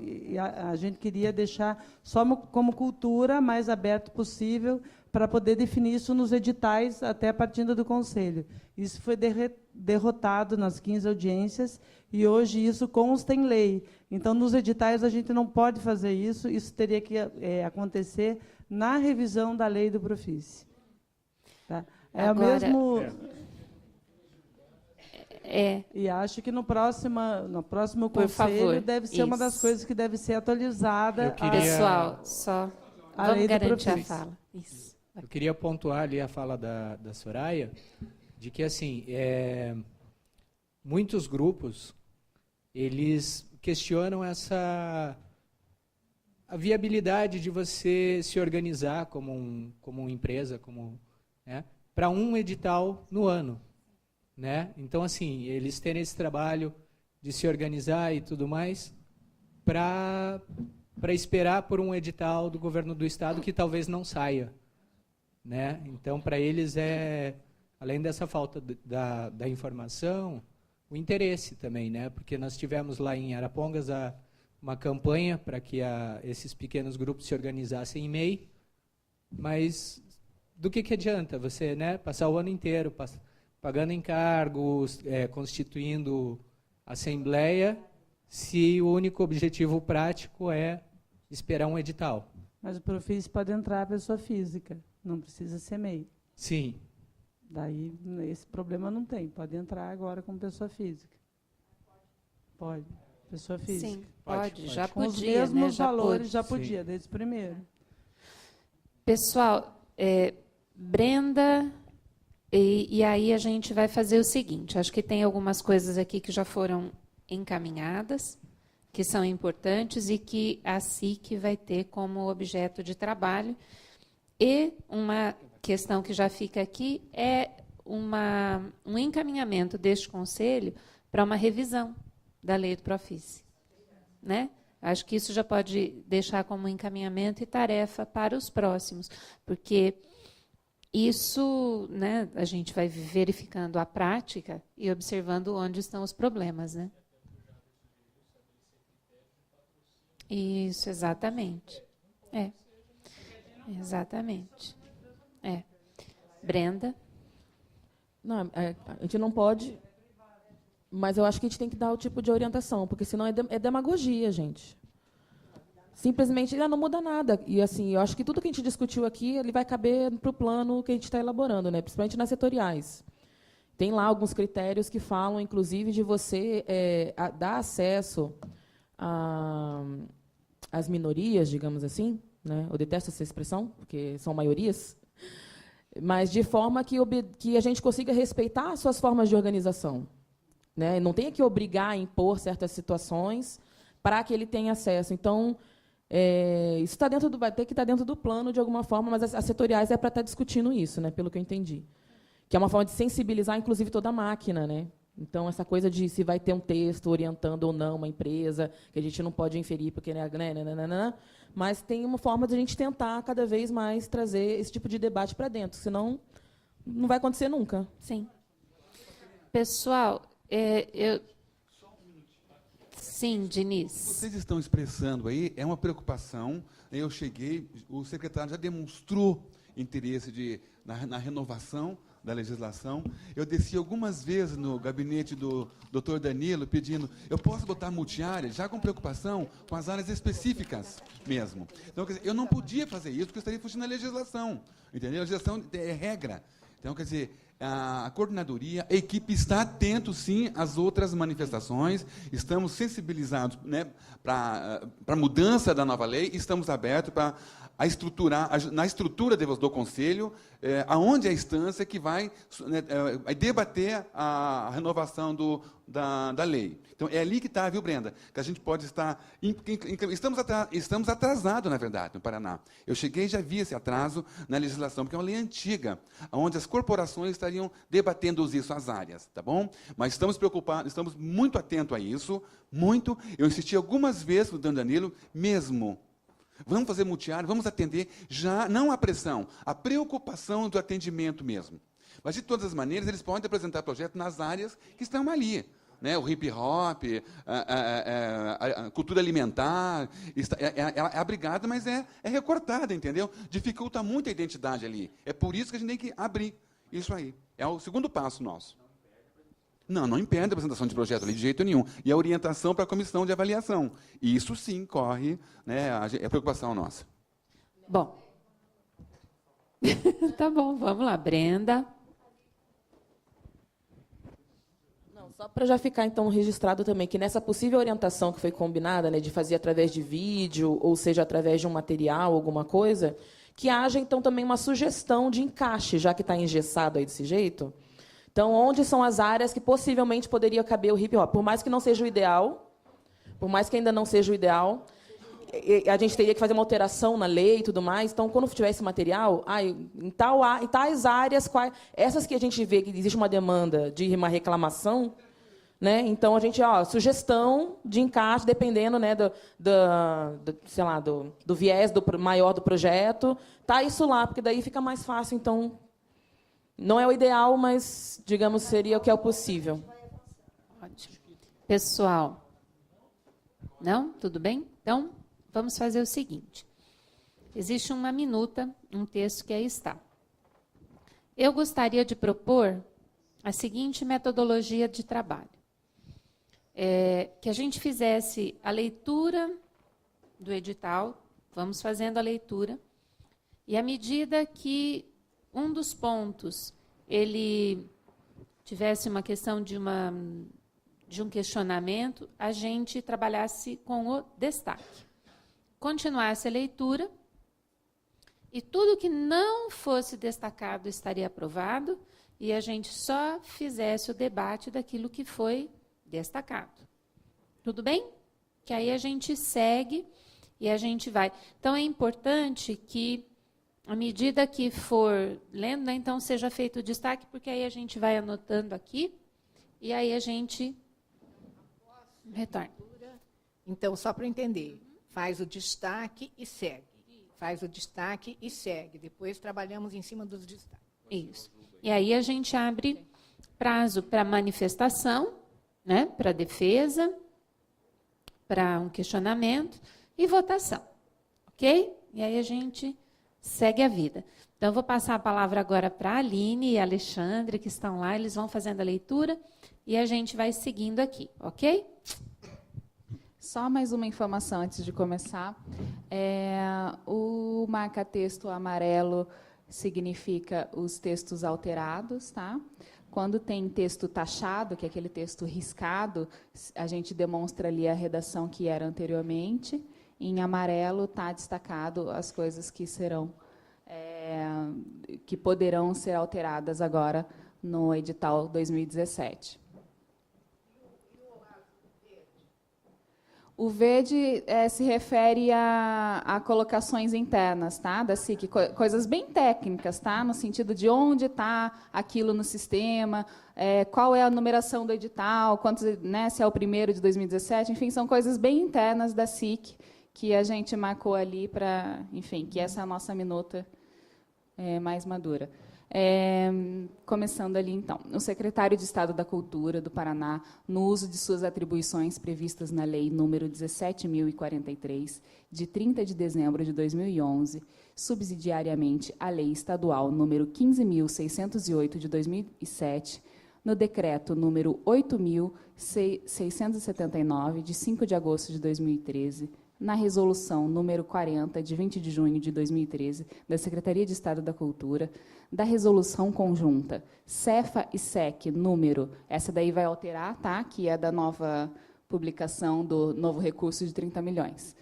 a gente queria deixar só como cultura mais aberto possível para poder definir isso nos editais até partindo do Conselho. Isso foi derrotado nas 15 audiências e hoje isso consta em lei. Então, nos editais a gente não pode fazer isso, isso teria que acontecer na revisão da lei do Profice. Tá? Agora, E acho que no próximo Por Conselho favor, deve ser uma das isso. coisas que deve ser atualizada. Pessoal, só a vamos lei do garantir a Profice. fala. Isso. Eu queria pontuar ali a fala da Soraya, de que assim, muitos grupos eles questionam a viabilidade de você se organizar como uma empresa, né, para um edital no ano, né? Então assim, eles terem esse trabalho de se organizar e tudo mais para esperar por um edital do governo do estado que talvez não saia, né? Então, para eles além dessa falta da informação, o interesse também, né? Porque nós tivemos lá em Arapongas uma campanha para que esses pequenos grupos se organizassem em MEI, mas do que adianta você, né, passar o ano inteiro pagando encargos, constituindo assembleia, se o único objetivo prático é esperar um edital? Mas o Profice pode entrar a pessoa física, não precisa ser MEI. Sim. Daí, esse problema não tem. Pode entrar agora como pessoa física. Pode. Pessoa física. Sim, pode. Já Com podia, os mesmos né? Já valores, pôde. já podia, desde o primeiro. Pessoal, Brenda, e aí a gente vai fazer o seguinte, acho que tem algumas coisas aqui que já foram encaminhadas, que são importantes e que a SIC vai ter como objeto de trabalho. E uma questão que já fica aqui é um encaminhamento deste Conselho para uma revisão da lei do Profice, né? Acho que isso já pode deixar como encaminhamento e tarefa para os próximos, porque isso, né, a gente vai verificando a prática e observando onde estão os problemas, né? Isso, exatamente. Exatamente. Brenda? Não, a gente não pode, mas eu acho que a gente tem que dar o tipo de orientação, porque senão é demagogia, gente. Simplesmente não muda nada. E assim, eu acho que tudo que a gente discutiu aqui ele vai caber para o plano que a gente está elaborando, né? Principalmente nas setoriais. Tem lá alguns critérios que falam, inclusive, de você dar acesso às minorias, digamos assim, né? Eu detesto essa expressão, porque são maiorias, mas de forma que a gente consiga respeitar as suas formas de organização, né? Não tenha que obrigar a impor certas situações para que ele tenha acesso. Então, isso vai ter que estar dentro do plano de alguma forma, mas as setoriais é para estar discutindo isso, né? Pelo que eu entendi, que é uma forma de sensibilizar, inclusive, toda a máquina, né? Então, essa coisa de se vai ter um texto orientando ou não uma empresa, que a gente não pode inferir, porque mas tem uma forma de a gente tentar cada vez mais trazer esse tipo de debate para dentro, senão não vai acontecer nunca. Sim. Pessoal, Sim, Diniz. Vocês estão expressando aí, é uma preocupação. Eu cheguei, o secretário já demonstrou interesse na renovação da legislação. Eu desci algumas vezes no gabinete do Dr. Danilo pedindo, eu posso botar multiárea, já com preocupação com as áreas específicas mesmo. Então, quer dizer, eu não podia fazer isso porque eu estaria fugindo da legislação. Entendeu? A legislação é regra. Então, quer dizer, a coordenadoria, a equipe está atento, sim, às outras manifestações, estamos sensibilizados, né, para a mudança da nova lei, estamos abertos para na estrutura do Conselho, aonde é a instância que vai debater a renovação da lei. Então, é ali que está, viu, Brenda? Que a gente pode estar... Estamos atrasados, na verdade, no Paraná. Eu cheguei e já vi esse atraso na legislação, porque é uma lei antiga, onde as corporações estariam debatendo isso, as áreas, tá bom? Mas estamos preocupados, estamos muito atentos a isso, muito. Eu insisti algumas vezes com o Danilo, mesmo. Vamos fazer multiárea, vamos atender, já não a pressão, a preocupação do atendimento mesmo. Mas, de todas as maneiras, eles podem apresentar projetos nas áreas que estão ali. Né? O hip-hop, a cultura alimentar, é abrigada, mas é recortada, entendeu? Dificulta muito a identidade ali. É por isso que a gente tem que abrir isso aí. É o segundo passo nosso. Não impede a apresentação de projeto ali de jeito nenhum. E a orientação para a comissão de avaliação. E isso sim corre, né? É preocupação nossa. Bom. Tá bom, vamos lá, Brenda. Só para já ficar, então, registrado também, que nessa possível orientação que foi combinada, né, de fazer através de vídeo, ou seja, através de um material, alguma coisa, que haja, então, também uma sugestão de encaixe, já que está engessado aí desse jeito. Então, onde são as áreas que possivelmente poderia caber o hip-hop? Por mais que não seja o ideal, por mais que ainda não seja o ideal, a gente teria que fazer uma alteração na lei e tudo mais. Então, quando tiver esse material, em tais áreas, essas que a gente vê que existe uma demanda de uma reclamação, né? Então, a gente, sugestão de encaixe, dependendo, né, sei lá, do viés maior do projeto. Tá isso lá, porque daí fica mais fácil. Então, não é o ideal, mas, digamos, seria o que é o possível. Ótimo. Pessoal, não? Tudo bem? Então, vamos fazer o seguinte. Existe uma minuta, um texto que aí está. Eu gostaria de propor a seguinte metodologia de trabalho. Que a gente fizesse a leitura do edital, vamos fazendo a leitura, e à medida que um dos pontos ele tivesse uma questão de um questionamento, a gente trabalhasse com o destaque. Continuasse a leitura, e tudo que não fosse destacado estaria aprovado, e a gente só fizesse o debate daquilo que foi destacado. Tudo bem? Que aí a gente segue e a gente vai. Então, é importante que, à medida que for lendo, né, então seja feito o destaque, porque aí a gente vai anotando aqui, e aí a gente retorna. Então, só para entender, faz o destaque e segue. Faz o destaque e segue. Depois trabalhamos em cima dos destaques. Isso. E aí a gente abre prazo para manifestação, né, para defesa, para um questionamento e votação. Ok? E aí a gente segue a vida. Então, eu vou passar a palavra agora para a Aline e a Alexandre, que estão lá. Eles vão fazendo a leitura e a gente vai seguindo aqui. Ok? Só mais uma informação antes de começar. O marca-texto amarelo significa os textos alterados, tá? Quando tem texto taxado, que é aquele texto riscado, a gente demonstra ali a redação que era anteriormente. Em amarelo está destacado as coisas que serão, que poderão ser alteradas agora no edital 2017. O verde se refere a colocações internas, tá, da SIC, coisas bem técnicas, tá, no sentido de onde está aquilo no sistema, qual é a numeração do edital, quantos, né, se é o primeiro de 2017, enfim, são coisas bem internas da SIC que a gente marcou ali para, enfim, que essa é a nossa minuta mais madura. Começando ali, então. O secretário de Estado da Cultura do Paraná, no uso de suas atribuições previstas na Lei nº 17.043, de 30 de dezembro de 2011, subsidiariamente à Lei Estadual nº 15.608, de 2007, no Decreto nº 8.679, de 5 de agosto de 2013, na Resolução número 40, de 20 de junho de 2013, da Secretaria de Estado da Cultura, da Resolução Conjunta Cefa e SEC número, essa daí vai alterar, tá? Que é da nova publicação do novo recurso de 30 milhões.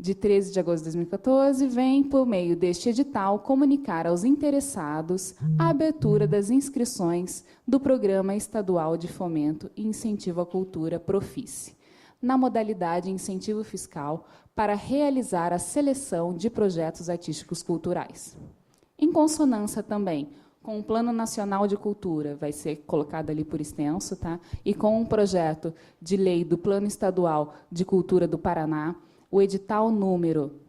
de 13 de agosto de 2014, vem, por meio deste edital, comunicar aos interessados a abertura das inscrições do Programa Estadual de Fomento e Incentivo à Cultura Profice, na modalidade incentivo fiscal, para realizar a seleção de projetos artísticos culturais. Em consonância também com o Plano Nacional de Cultura, vai ser colocado ali por extenso, tá? E com um projeto de lei do Plano Estadual de Cultura do Paraná, o edital número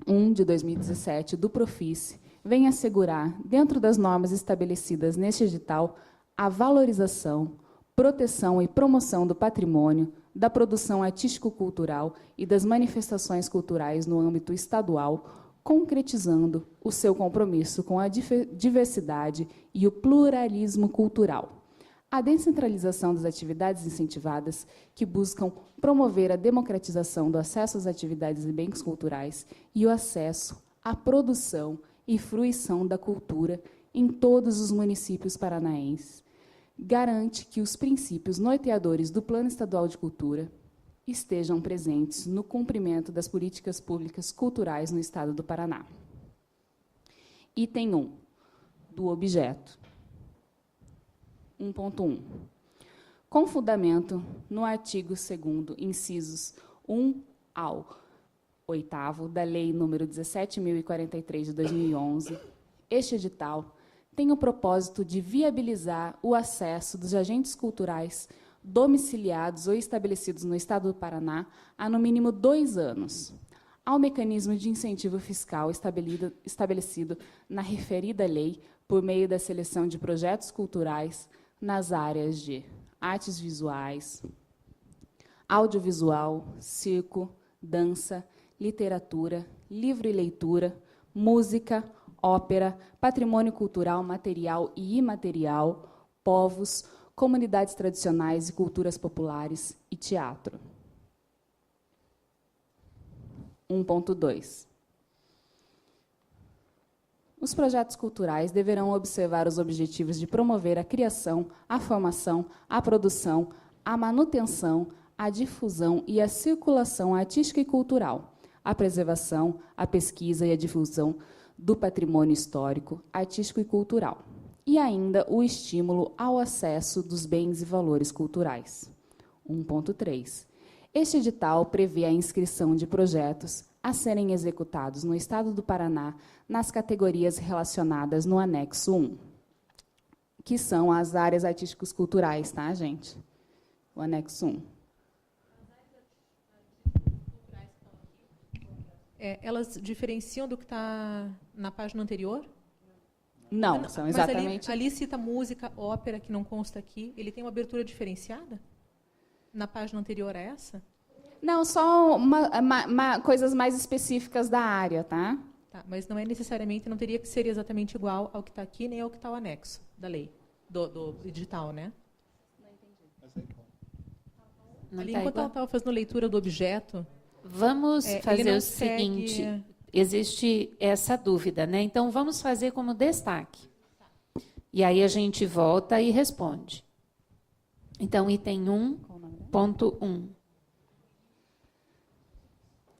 1 de 2017 do Profice vem assegurar, dentro das normas estabelecidas neste edital, a valorização, proteção e promoção do patrimônio, da produção artístico-cultural e das manifestações culturais no âmbito estadual, concretizando o seu compromisso com a diversidade e o pluralismo cultural. A descentralização das atividades incentivadas, que buscam promover a democratização do acesso às atividades e bens culturais e o acesso à produção e fruição da cultura em todos os municípios paranaenses, garante que os princípios norteadores do Plano Estadual de Cultura estejam presentes no cumprimento das políticas públicas culturais no Estado do Paraná. Item 1 do objeto. 1.1. Com fundamento no artigo 2º, incisos 1 ao 8º da Lei nº 17.043 de 2011, este edital tem o propósito de viabilizar o acesso dos agentes culturais domiciliados ou estabelecidos no Estado do Paraná há, no mínimo, 2 anos, ao mecanismo de incentivo fiscal estabelecido na referida lei por meio da seleção de projetos culturais nas áreas de artes visuais, audiovisual, circo, dança, literatura, livro e leitura, música, ópera, patrimônio cultural material e imaterial, povos, comunidades tradicionais e culturas populares e teatro. 1.2. Os projetos culturais deverão observar os objetivos de promover a criação, a formação, a produção, a manutenção, a difusão e a circulação artística e cultural, a preservação, a pesquisa e a difusão do patrimônio histórico, artístico e cultural, e ainda o estímulo ao acesso dos bens e valores culturais. 1.3. Este edital prevê a inscrição de projetos a serem executados no Estado do Paraná nas categorias relacionadas no anexo 1, que são as áreas artísticos culturais, tá, gente? O anexo 1. Elas diferenciam do que está na página anterior? Não, são exatamente... Mas ali cita música, ópera, que não consta aqui. Ele tem uma abertura diferenciada? Na página anterior a essa? Não, só coisas mais específicas da área, tá? Tá, mas não é necessariamente, não teria que ser exatamente igual ao que está aqui, nem ao que está o anexo da lei, do edital, né? Não entendi. Não Ali, tá enquanto igual? ela estava fazendo leitura do objeto... Vamos fazer o segue... seguinte, existe essa dúvida, né? Então, vamos fazer como destaque. E aí a gente volta e responde. Então, item 1.1.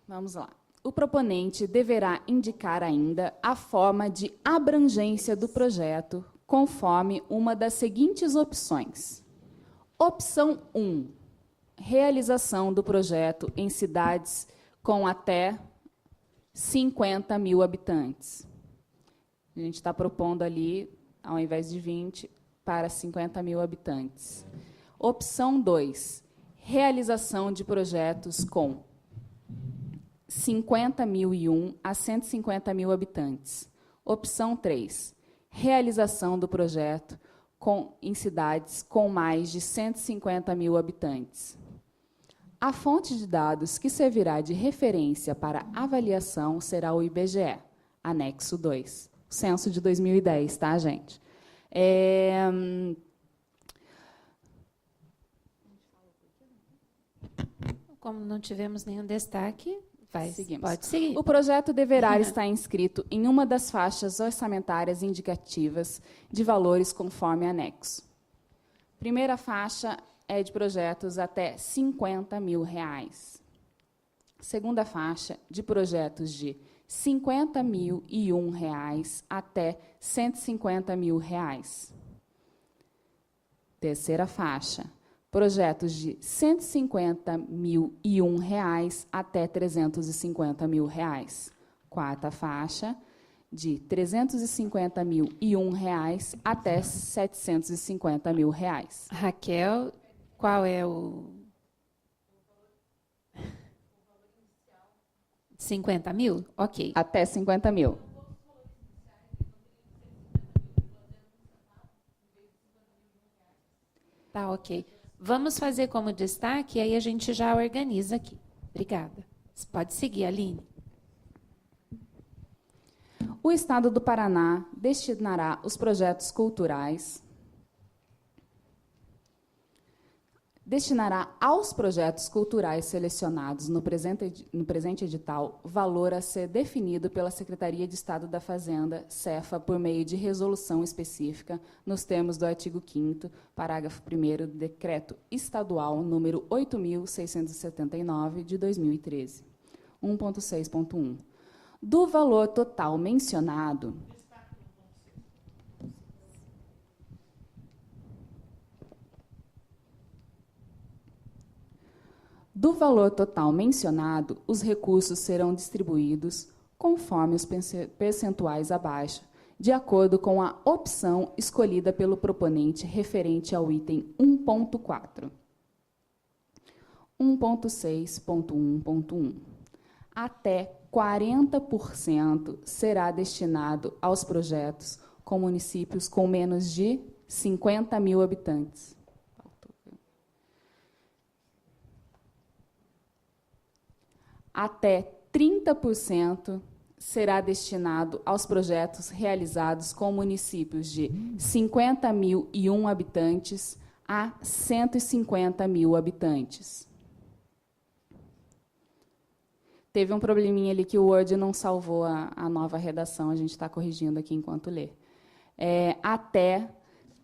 Vamos lá. O proponente deverá indicar ainda a forma de abrangência do projeto, conforme uma das seguintes opções. Opção 1. Realização do projeto em cidades com até 50 mil habitantes. A gente está propondo ali, ao invés de 20, para 50 mil habitantes. Opção 2. Realização de projetos com 50.001 a 150 mil habitantes. Opção 3. Realização do projeto em cidades com mais de 150 mil habitantes. A fonte de dados que servirá de referência para avaliação será o IBGE, anexo 2, o censo de 2010, tá, gente? Como não tivemos nenhum destaque, Seguimos. Pode seguir. O projeto deverá estar inscrito em uma das faixas orçamentárias indicativas de valores conforme anexo. Primeira faixa é de projetos até R$ 50 mil. Segunda faixa, de projetos de R$ 50.001 até R$ 150.000. Terceira faixa, projetos de R$ 150.001 até R$ 350.000. Quarta faixa, de R$ 350.001 até R$ 750.000. Raquel, qual é o... 50.000? Ok. Até 50.000. Tá, ok. Vamos fazer como destaque, aí a gente já organiza aqui. Obrigada. Você pode seguir, Aline. O Estado do Paraná destinará os projetos culturais, destinará aos projetos culturais selecionados no presente edital valor a ser definido pela Secretaria de Estado da Fazenda, CEFA, por meio de resolução específica, nos termos do artigo 5º, parágrafo 1º do Decreto Estadual número 8.679, de 2013. 1.6.1. Do valor total mencionado, os recursos serão distribuídos conforme os percentuais abaixo, de acordo com a opção escolhida pelo proponente referente ao item 1.4. 1.6.1.1. Até 40% será destinado aos projetos com municípios com menos de 50.000 habitantes. Até 30% será destinado aos projetos realizados com municípios de 50.001 habitantes a 150.000 habitantes. Teve um probleminha ali que o Word não salvou a nova redação, a gente está corrigindo aqui enquanto lê. Até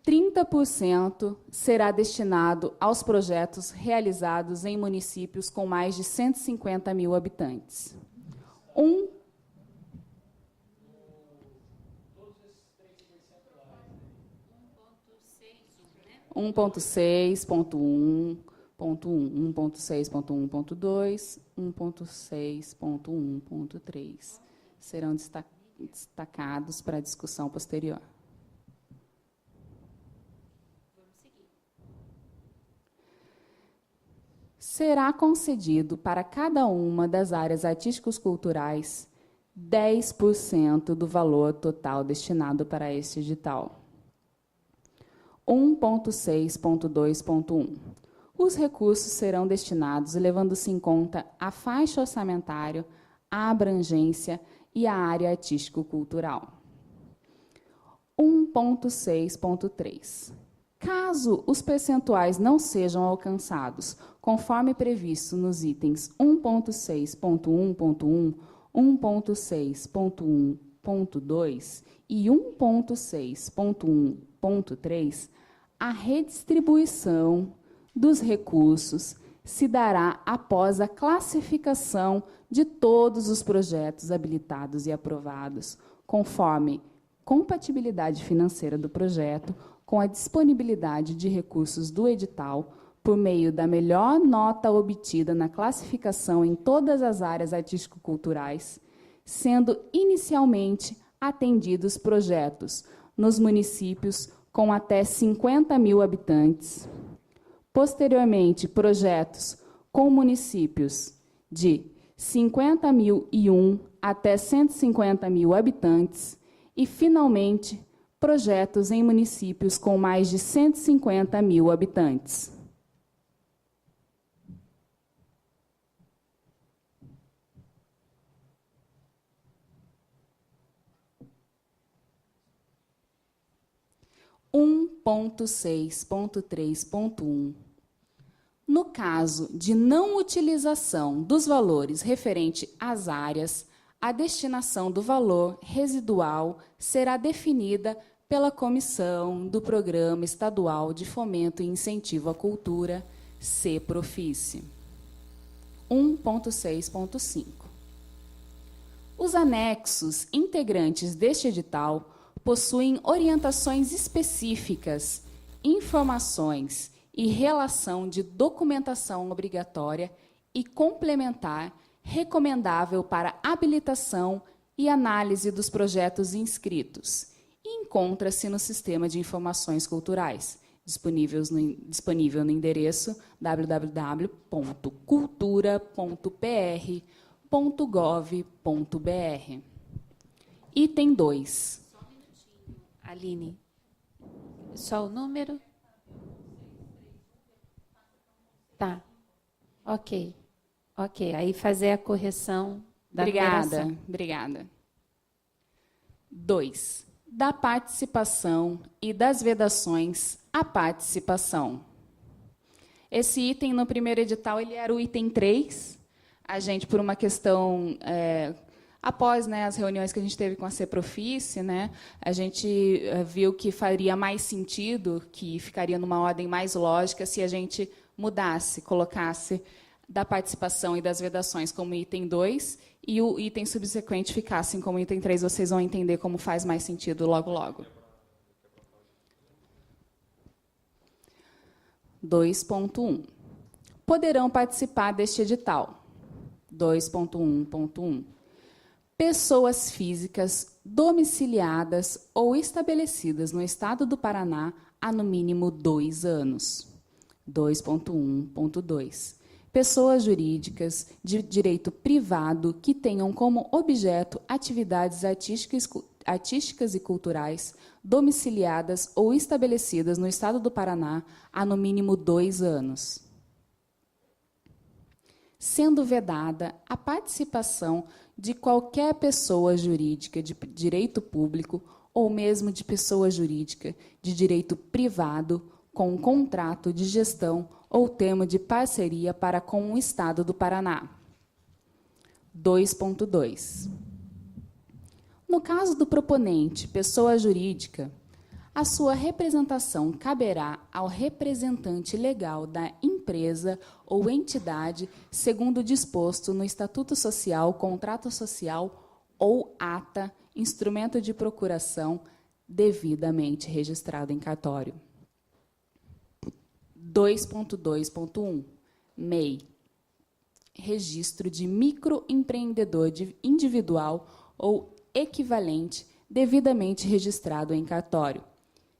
30% será destinado aos projetos realizados em municípios com mais de 150.000 habitantes. 1.6.1, 1.6.1.2, 1.6.1.3 serão destacados para discussão posterior. Será concedido para cada uma das áreas artísticos culturais 10% do valor total destinado para este edital. 1.6.2.1. Os recursos serão destinados levando-se em conta a faixa orçamentária, a abrangência e a área artístico-cultural. 1.6.3. Caso os percentuais não sejam alcançados, conforme previsto nos itens 1.6.1.1, 1.6.1.2 e 1.6.1.3, a redistribuição dos recursos se dará após a classificação de todos os projetos habilitados e aprovados, conforme compatibilidade financeira do projeto com a disponibilidade de recursos do edital, por meio da melhor nota obtida na classificação em todas as áreas artístico-culturais, sendo inicialmente atendidos projetos nos municípios com até 50.000 habitantes, posteriormente projetos com municípios de 50.001 até 150.000 habitantes e, finalmente, projetos em municípios com mais de 150.000 habitantes. Um 1.6.3.1. No caso de não utilização dos valores referente às áreas, a destinação do valor residual será definida pela Comissão do Programa Estadual de Fomento e Incentivo à Cultura, CEPROFICE. 1.6.5. Os anexos integrantes deste edital possuem orientações específicas, informações e relação de documentação obrigatória e complementar recomendável para habilitação e análise dos projetos inscritos e encontra-se no Sistema de Informações Culturais, disponível no endereço www.cultura.pr.gov.br. Item 2. Aline, só o número? Tá. Ok. Ok. Aí fazer a correção da numeração. Obrigada. 2. Da participação e das vedações à participação. Esse item, no primeiro edital, ele era o item 3. A gente, por uma questão... após, né, as reuniões que a gente teve com a CEPROFICE, né, a gente viu que faria mais sentido, que ficaria numa ordem mais lógica, se a gente mudasse, colocasse da participação e das vedações como item 2 e o item subsequente ficassem como item 3. Vocês vão entender como faz mais sentido logo, logo. 2.1. Poderão participar deste edital. 2.1.1. Pessoas físicas domiciliadas ou estabelecidas no Estado do Paraná há no mínimo 2 anos. 2.1.2. Pessoas jurídicas de direito privado que tenham como objeto atividades artísticas e culturais domiciliadas ou estabelecidas no Estado do Paraná há no mínimo 2 anos. Sendo vedada a participação de qualquer pessoa jurídica de direito público ou mesmo de pessoa jurídica de direito privado com um contrato de gestão ou termo de parceria para com o Estado do Paraná. 2.2. No caso do proponente, pessoa jurídica, a sua representação caberá ao representante legal da empresa ou entidade, segundo o disposto no Estatuto Social, Contrato Social ou ata, instrumento de procuração devidamente registrado em cartório. 2.2.1. MEI. Registro de microempreendedor individual ou equivalente devidamente registrado em cartório,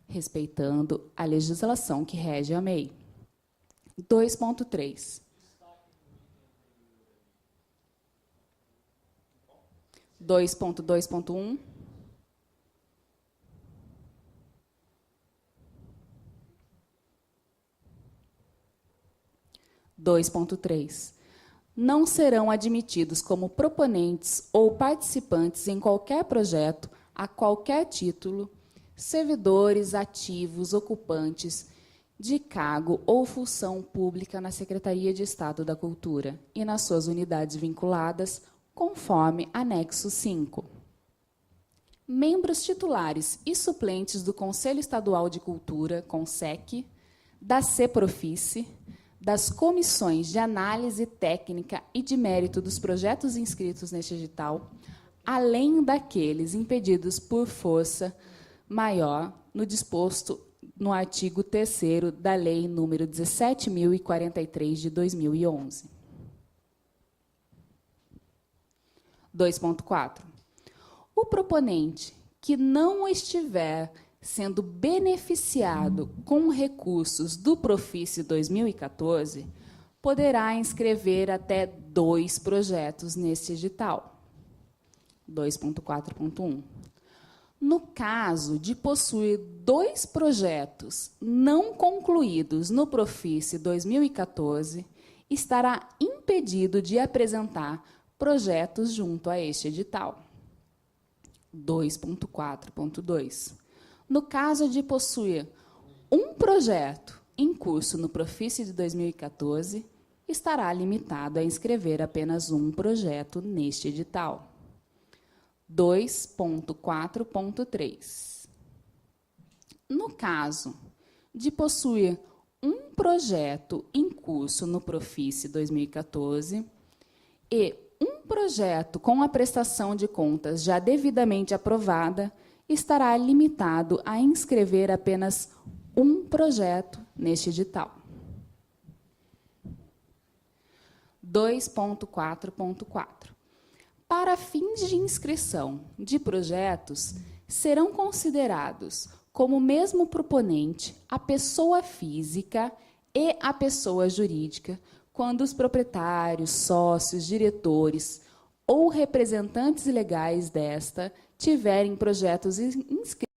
respeitando a legislação que rege a MEI. 2.3. 2.2.1. 2.3. Não serão admitidos como proponentes ou participantes em qualquer projeto, a qualquer título, servidores ativos ocupantes de cargo ou função pública na Secretaria de Estado da Cultura e nas suas unidades vinculadas, conforme anexo 5. Membros titulares e suplentes do Conselho Estadual de Cultura, CONSEC, da CEPROFICE, das comissões de análise técnica e de mérito dos projetos inscritos neste edital, além daqueles impedidos por força maior no disposto no artigo 3º da Lei nº 17.043, de 2011. 2.4. O proponente que não estiver sendo beneficiado com recursos do Profice 2014, poderá inscrever até 2 projetos neste edital. 2.4.1. No caso de possuir 2 projetos não concluídos no Profice 2014, estará impedido de apresentar projetos junto a este edital. 2.4.2. No caso de possuir um projeto em curso no Profice de 2014, estará limitado a inscrever apenas um projeto neste edital. 2.4.3. No caso de possuir um projeto em curso no Profice 2014, e um projeto com a prestação de contas já devidamente aprovada estará limitado a inscrever apenas um projeto neste edital. 2.4.4. Para fins de inscrição de projetos, serão considerados como mesmo proponente a pessoa física e a pessoa jurídica, quando os proprietários, sócios, diretores ou representantes legais desta tiverem projetos inscritos